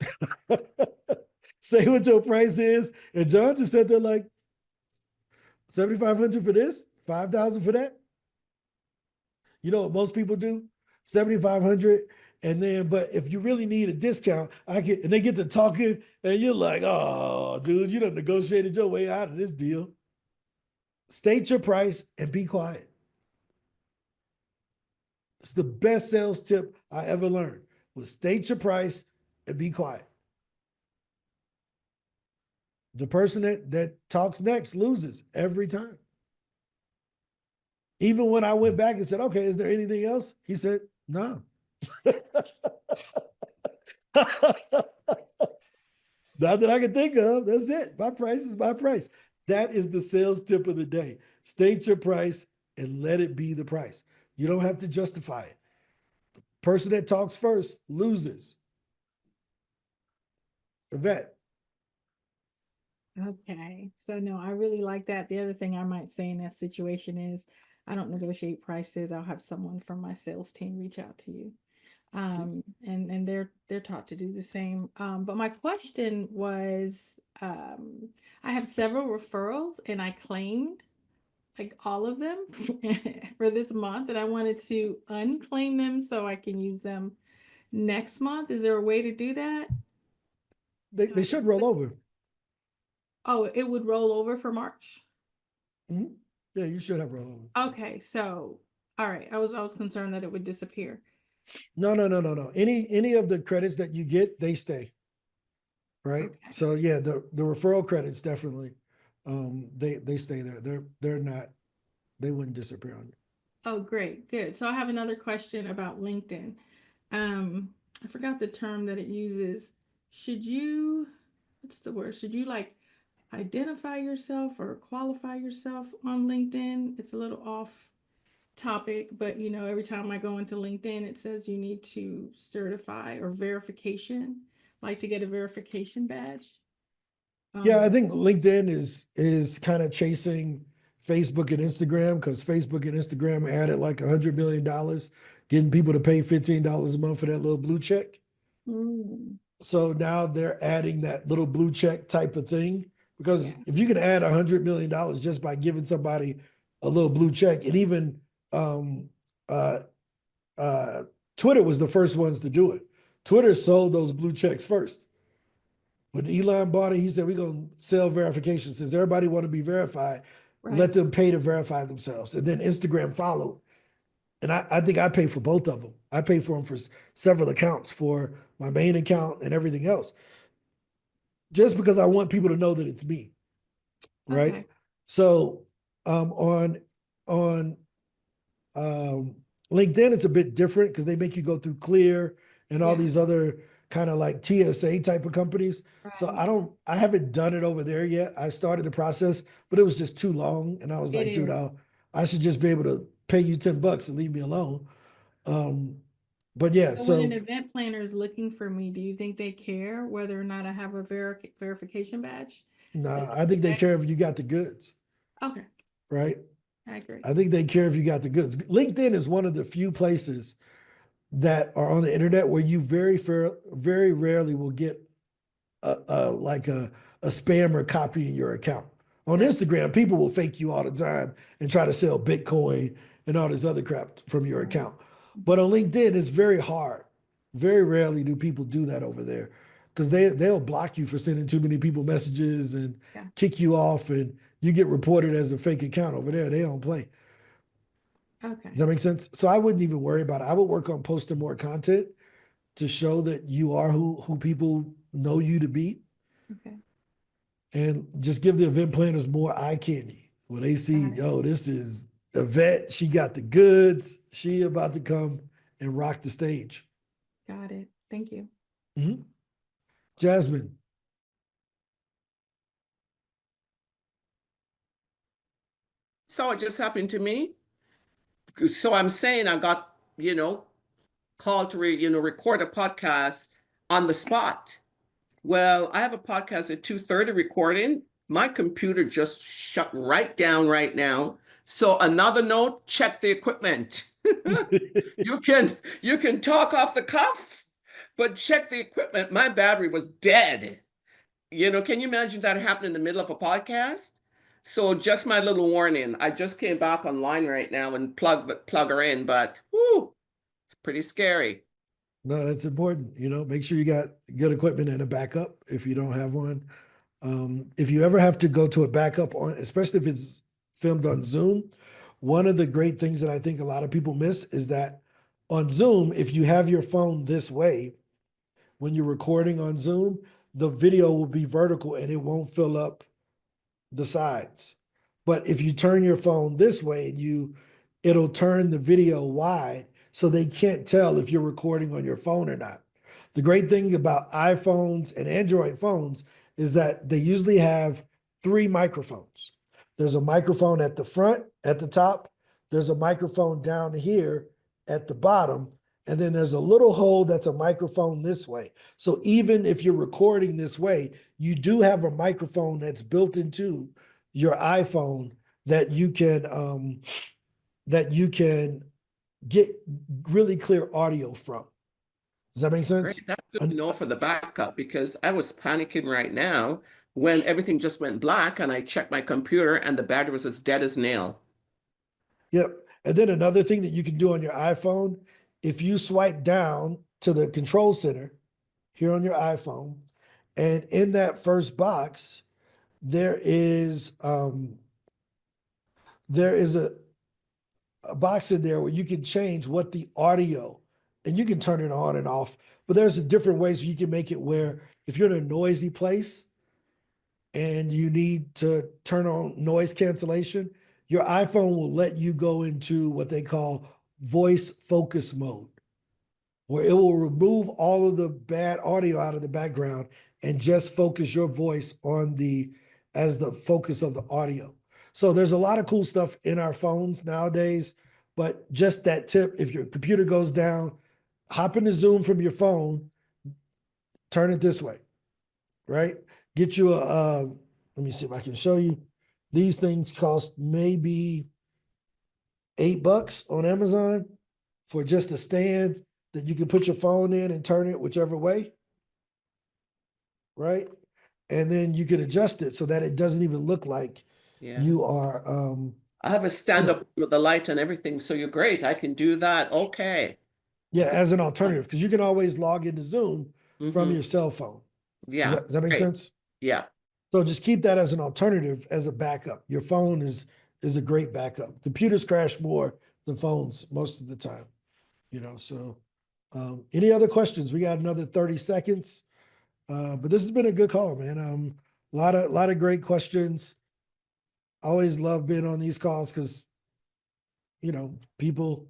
Say what your price is. And John just sat there like, 7,500 for this, 5,000 for that. You know what most people do? 7,500. And then, but if you really need a discount, and they get to talking, and you're like, oh, dude, you done negotiated your way out of this deal. State your price and be quiet. It's the best sales tip I ever learned, was state your price and be quiet. The person that talks next loses every time. Even when I went back and said, okay, is there anything else? He said, no. Not that I can think of. That's it. My price is my price. That is the sales tip of the day. State your price and let it be the price. You don't have to justify it. The person that talks first loses. Yvette. Okay. So no, I really like that. The other thing I might say in that situation is I don't negotiate prices. I'll have someone from my sales team reach out to you. And they're taught to do the same. But my question was, I have several referrals and I claimed like all of them for this month, and I wanted to unclaim them so I can use them next month. Is there a way to do that? They should roll over. Oh, it would roll over for March. Mm-hmm. Yeah, you should have roll over. Okay, so all right. I was concerned that it would disappear. No, no, no, no, no. Any of the credits that you get, they stay. Right. Okay. So yeah, the referral credits definitely, they stay there. They're not, they wouldn't disappear on you. Oh, great, good. So I have another question about LinkedIn. I forgot the term that it uses. Should you, what's the word? Should you like identify yourself or qualify yourself on LinkedIn? It's a little off topic, but you know, every time I go into LinkedIn, it says you need to certify or verification, like to get a verification badge. Yeah, I Um, think LinkedIn is kind of chasing Facebook and Instagram because Facebook and Instagram added like $100 million, getting people to pay $15 a month for that little blue check. mm, So now they're adding that little blue check type of thing because yeah, if you can add $100 million just by giving somebody a little blue check, and even um, uh, uh, Twitter was the first ones to do it. Twitter sold those blue checks first. When Elon bought it, he said, we're going to sell verification. Since everybody want to be verified, right. let them pay to verify themselves. And then Instagram followed. And I think I pay for both of them. I pay for them for several accounts, for my main account and everything else, just because I want people to know that it's me, right? Okay. So on um, LinkedIn, it's a bit different because they make you go through Clear and all Yeah. these other kind of like TSA type of companies. So Right. I haven't done it over there yet. I started the process, but it was just too long. And I was It like, dude, is. I should just be able to pay you $10 and leave me alone. Um, but yeah, So when an so event planner is looking for me, do you think they care whether or not I have a verification badge? nah, I think they care if you got the goods, Okay, right? I agree. I think they care if you got the goods. LinkedIn is one of the few places that are on the internet where you very rarely will get like a spammer copying your account. On Yeah. Instagram, people will fake you all the time and try to sell Bitcoin and all this other crap from your Right. account. But on LinkedIn, it's very hard. Very rarely do people do that over there because they'll block you for sending too many people messages and Yeah. kick you off, and you get reported as a fake account over there. They don't play. Okay. Does that make sense? So I wouldn't even worry about it. I would work on posting more content to show that you are who people know you to be, Okay. and just give the event planners more eye candy when they see, Got it. yo, this is Yvette. She got the goods. She about to come and rock the stage. Got it. Thank you. Mhm. Jasmine. So it just happened to me. So I'm saying I got, called to record a podcast on the spot. Well, I have a podcast at 2:30 recording. My computer just shut right down right now. So another note, check the equipment. You can talk off the cuff, but check the equipment. My battery was dead. Can you imagine that happened in the middle of a podcast? So just my little warning. I just came back online right now and plug her in, but whoo, pretty scary. No, that's important. Make sure you got good equipment and a backup if you don't have one. If you ever have to go to a backup on, especially if it's filmed on Zoom, one of the great things that I think a lot of people miss is that on Zoom, if you have your phone this way, when you're recording on Zoom, the video will be vertical and it won't fill up the sides. But if you turn your phone this way, it'll turn the video wide so they can't tell if you're recording on your phone or not. The great thing about iPhones and Android phones is that they usually have 3 microphones. There's a microphone at the front, at the top. There's a microphone down here at the bottom. And then there's a little hole that's a microphone this way. So even if you're recording this way, you do have a microphone that's built into your iPhone that you can get really clear audio from. Does that make sense? Great. That's good to know for the backup because I was panicking right now when everything just went black and I checked my computer and the battery was as dead as nail. Yep. And then another thing that you can do on your iPhone, if you swipe down to the control center here on your iPhone, and in that first box, there is a box in there where you can change what the audio and you can turn it on and off, but there's different ways you can make it where if you're in a noisy place and you need to turn on noise cancellation, your iPhone will let you go into what they call voice focus mode, where it will remove all of the bad audio out of the background and just focus your voice on as the focus of the audio. So there's a lot of cool stuff in our phones nowadays, but just that tip, if your computer goes down, hop into Zoom from your phone, turn it this way, right? Get you let me see if I can show you. These things cost maybe $8 on Amazon for just a stand that you can put your phone in and turn it whichever way, right? And then you can adjust it so that it doesn't even look like Yeah. you are. I have a stand up with the light and everything, so you're great. I can do that. Okay. Yeah, as an alternative, because you can always log into Zoom from Mhm. your cell phone. Yeah. Does that make great. sense? Yeah. So just keep that as an alternative, as a backup. Your phone is a great backup. Computers crash more than phones most of the time, so any other questions? We got another 30 seconds. But this has been a good call, man. A lot of great questions. I always love being on these calls because, people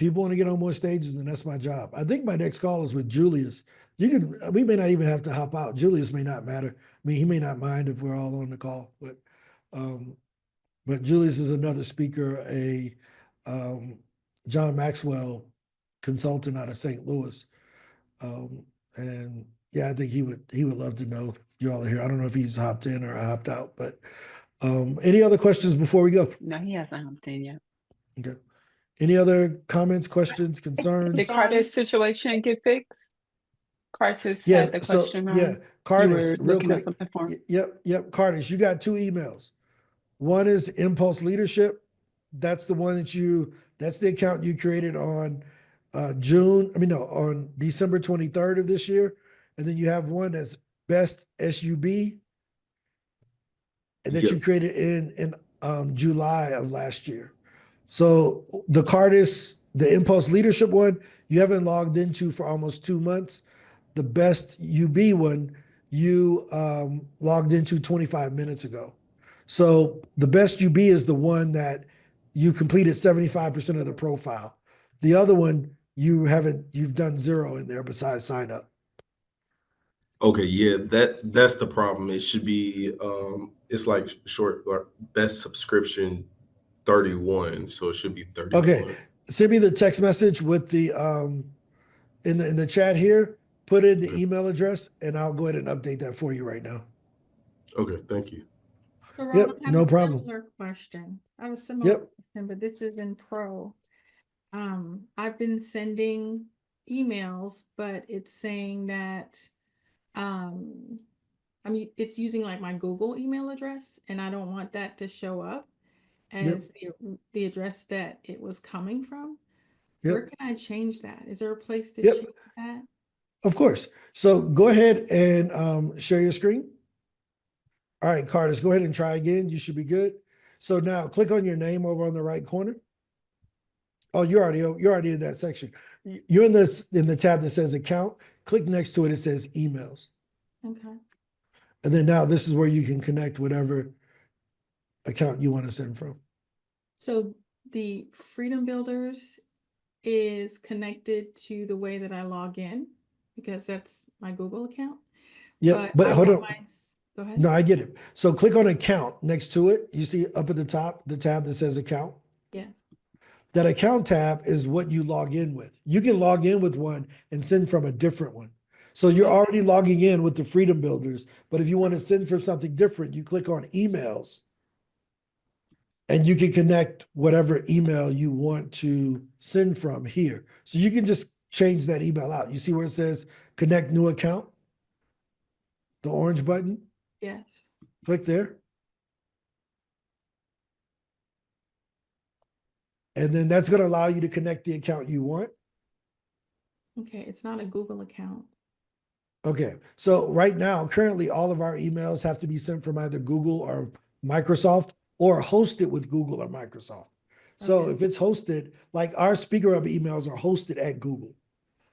want to get on more stages, and that's my job. I think my next call is with Julius. We may not even have to hop out. Julius may not matter. I mean, he may not mind if we're all on the call, but Julius is another speaker, a John Maxwell consultant out of St. Louis. And yeah, I think he would love to know if you all are here. I don't know if he's hopped in or hopped out, but any other questions before we go? No, he hasn't hopped in yet. Okay. Any other comments, questions, concerns? Did Carter's situation get fixed? Carter's Yes. had the So question. yeah, You Cardis, were real looking at quick. something for him. Yep. Cardis, you got 2 emails. One is Impulse Leadership. That's the one that's the account you created on on December 23rd of this year. And then you have one that's Best SUB, and that you created in July of last year. So the Cardis, the Impulse Leadership one, you haven't logged into for almost 2 months. The Best UB one, you logged into 25 minutes ago. So the Best UB is the one that you completed 75% of the profile. The other one, you've done 0 in there besides sign up. Okay, yeah, that's the problem. It should be it's like short or best subscription 31, so it should be 31. Okay, send me the text message with the in the chat here. Put in the email address, and I'll go ahead and update that for you right now. Okay, thank you. So Ron, Yep, I have no a problem. similar question. I have a similar Yep. question, but this is in Pro. I've been sending emails, but it's saying that it's using like my Google email address, and I don't want that to show up as the address that it was coming from. Where Yep. can I change that? Is there a place to Yep. change that? Of course. So go ahead and share your screen. All right, Cardis, go ahead and try again. You should be good. So now click on your name over on the right corner. Oh, you're already in that section. You're in the tab that says account. Click next to it. It says emails. Okay. And then now this is where you can connect whatever account you want to send from. So the Freedom Builders is connected to the way that I log in because that's my Google account. Yeah, but hold on. Go ahead. No, I get it. So click on account next to it. You see up at the top, the tab that says account. Yes. That account tab is what you log in with. You can log in with one and send from a different one. So you're already logging in with the Freedom Builders, but if you want to send from something different, you click on emails and you can connect whatever email you want to send from here. So you can just change that email out. You see where it says connect new account? The orange button? Yes. Click there. And then that's going to allow you to connect the account you want. Okay, it's not a Google account. Okay, so right now, currently, all of our emails have to be sent from either Google or Microsoft or hosted with Google or Microsoft. So Okay. if it's hosted, like our SpeakerHub emails are hosted at Google,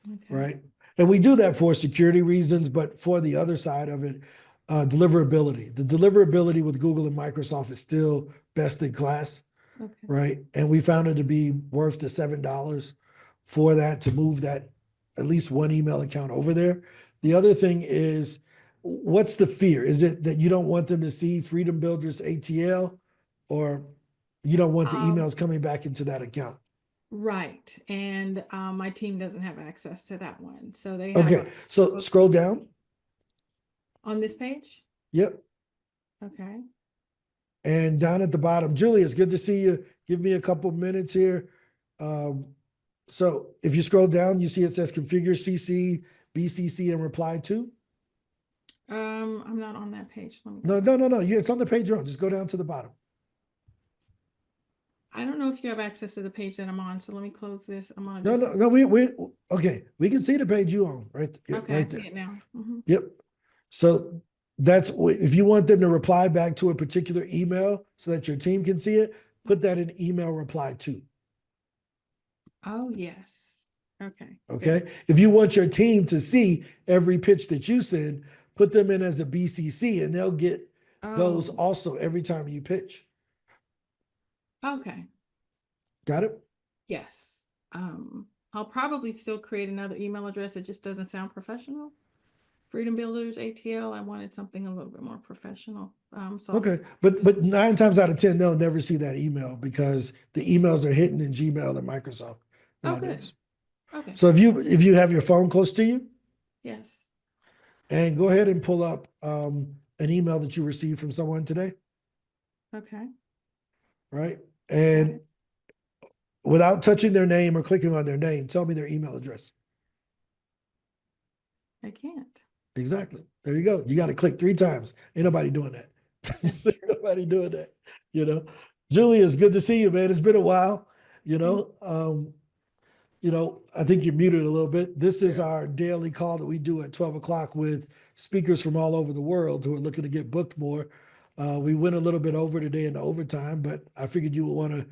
Okay. right? And we do that for security reasons, but for the other side of it, deliverability. The deliverability with Google and Microsoft is still best in class, Okay. right? And we found it to be worth the $7 for that, to move that at least one email account over there. The other thing is, what's the fear? Is it that you don't want them to see Freedom Builders ATL, or you don't want the emails coming back into that account? Right. And my team doesn't have access to that one. So they have Okay, so scroll down. on this page. Yep. Okay. And down at the bottom, Julie, it's good to see you. Give me a couple minutes here. So if you scroll down, you see it says configure CC, BCC, and reply to. I'm not on that page. Let me No. It's on the page you're on. Just go down to the bottom. I don't know if you have access to the page that I'm on, so let me close this. I'm on a No. different. We okay. We can see the page you on, right? Okay, I right see there. it now. Mhm. Yep. So that's if you want them to reply back to a particular email so that your team can see it, put that in email reply to. Oh, yes. Okay. Okay. Good. If you want your team to see every pitch that you send, put them in as a BCC, and they'll get those Oh, also every time you pitch. okay. Got it? Yes. I'll probably still create another email address. It just doesn't sound professional. Freedom Builders ATL. I wanted something a little bit more professional. So Okay. But 9 times out of 10, they'll never see that email because the emails are hidden in Gmail and Microsoft oh, good. nowadays. Okay. So if you have your phone close to you, Yes. and go ahead and pull up an email that you received from someone today, Okay. right? And without touching their name or clicking on their name, tell me their email address. I can't. Exactly. There you go. You got to click 3 times. Ain't nobody doing that. Ain't nobody doing that. You know, Julie, it's good to see you, man. It's been a while. You know, I think you're muted a little bit. This is our daily call that we do at 12 o'clock with speakers from all over the world who are looking to get booked more. We went a little bit over today in the overtime, but I figured you would want to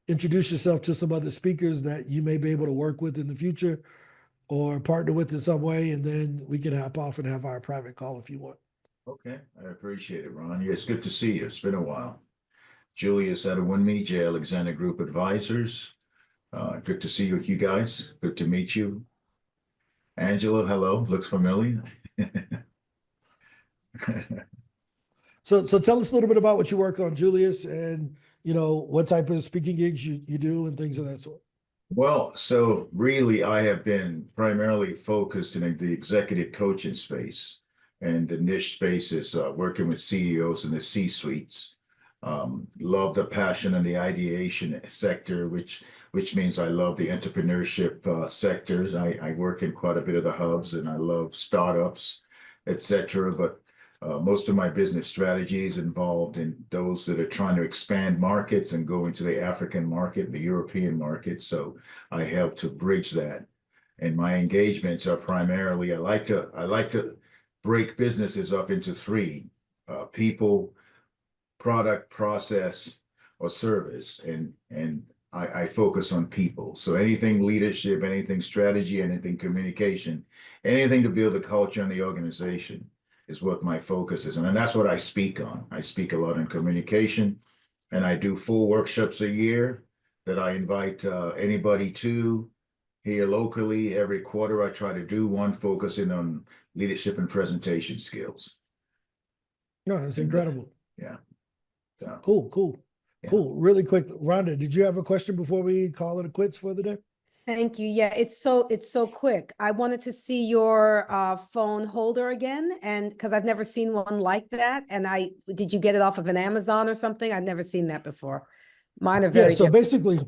introduce yourself to some other speakers that you may be able to work with in the future or partner with in some way, and then we can hop off and have our private call if you want. Okay, I appreciate it, Ron. Yeah, it's good to see you. It's been a while. Julius Adewunmi, J. Alexander Group Advisors. Good to see you guys. Good to meet you. Angela, hello. Looks familiar. So tell us a little bit about what you work on, Julius, and what type of speaking gigs you do and things of that sort. Well, so really, I have been primarily focused in the executive coaching space, and the niche space is working with CEOs in the C-suites. Love the passion and the ideation sector, which means I love the entrepreneurship sectors. I work in quite a bit of the hubs, and I love startups, etc. But most of my business strategy is involved in those that are trying to expand markets and go into the African market, the European market. So I help to bridge that. And my engagements are primarily, I like to break businesses up into 3: people, product, process, or service. And I focus on people. So anything leadership, anything strategy, anything communication, anything to build a culture in the organization is what my focus is. And that's what I speak on. I speak a lot in communication, and I do 4 workshops a year that I invite anybody to here locally. Every quarter, I try to do one focusing on leadership and presentation skills. No, that's incredible. Yeah. So, Cool. Really quick, Rhonda, did you have a question before we call it a quits for the day? Thank you. Yeah, it's so quick. I wanted to see your phone holder again, and because I've never seen one like that. And did you get it off of an Amazon or something? I've never seen that before. Mine are very So different. basically,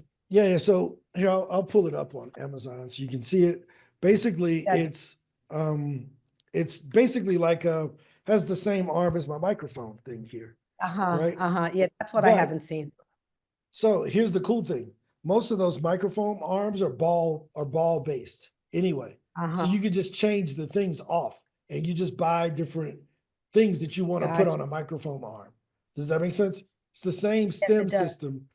so here I'll pull it up on Amazon so you can see it. Basically, it's basically like has the same arm as my microphone thing here. Right? Yeah, that's what I haven't seen. So here's the cool thing. Most of those microphone arms are ball based anyway. So you can just change the things off, and you just buy different things that you want to put on a microphone arm. Does that make sense? It's the same stem system.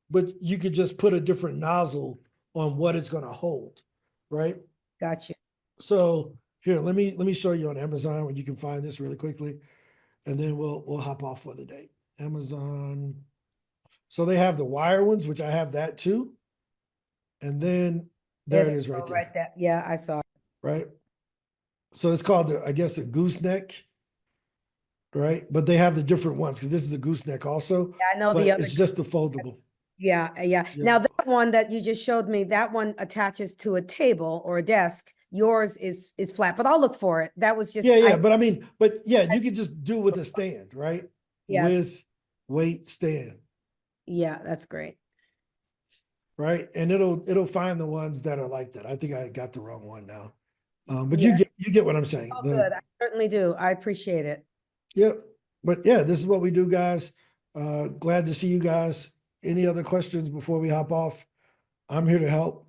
but you could just put a different nozzle on what it's going to hold, right? Gotcha. So here, let me show you on Amazon where you can find this really quickly, and then we'll hop off for the day. Amazon. So they have the wire ones, which I have that too. And then there it is right there. Right there. Yeah, I saw it. Right. So it's called, I guess, a gooseneck, right? But they have the different ones because this is a gooseneck also. Yeah, I know but the other. it's just a foldable. Yeah. Yeah. Now that one that you just showed me, that one attaches to a table or a desk. Yours is flat, but I'll look for it. That was just. Yeah. But I mean, but yeah, you could just do with a stand, right? Yeah. With weight stand. Yeah, that's great. Right. And it'll find the ones that are like that. I think I got the wrong one now. But Yeah. you get what I'm saying. Oh, good. I certainly do. I appreciate it. Yep. But yeah, this is what we do, guys. Glad to see you guys. Any other questions before we hop off? I'm here to help.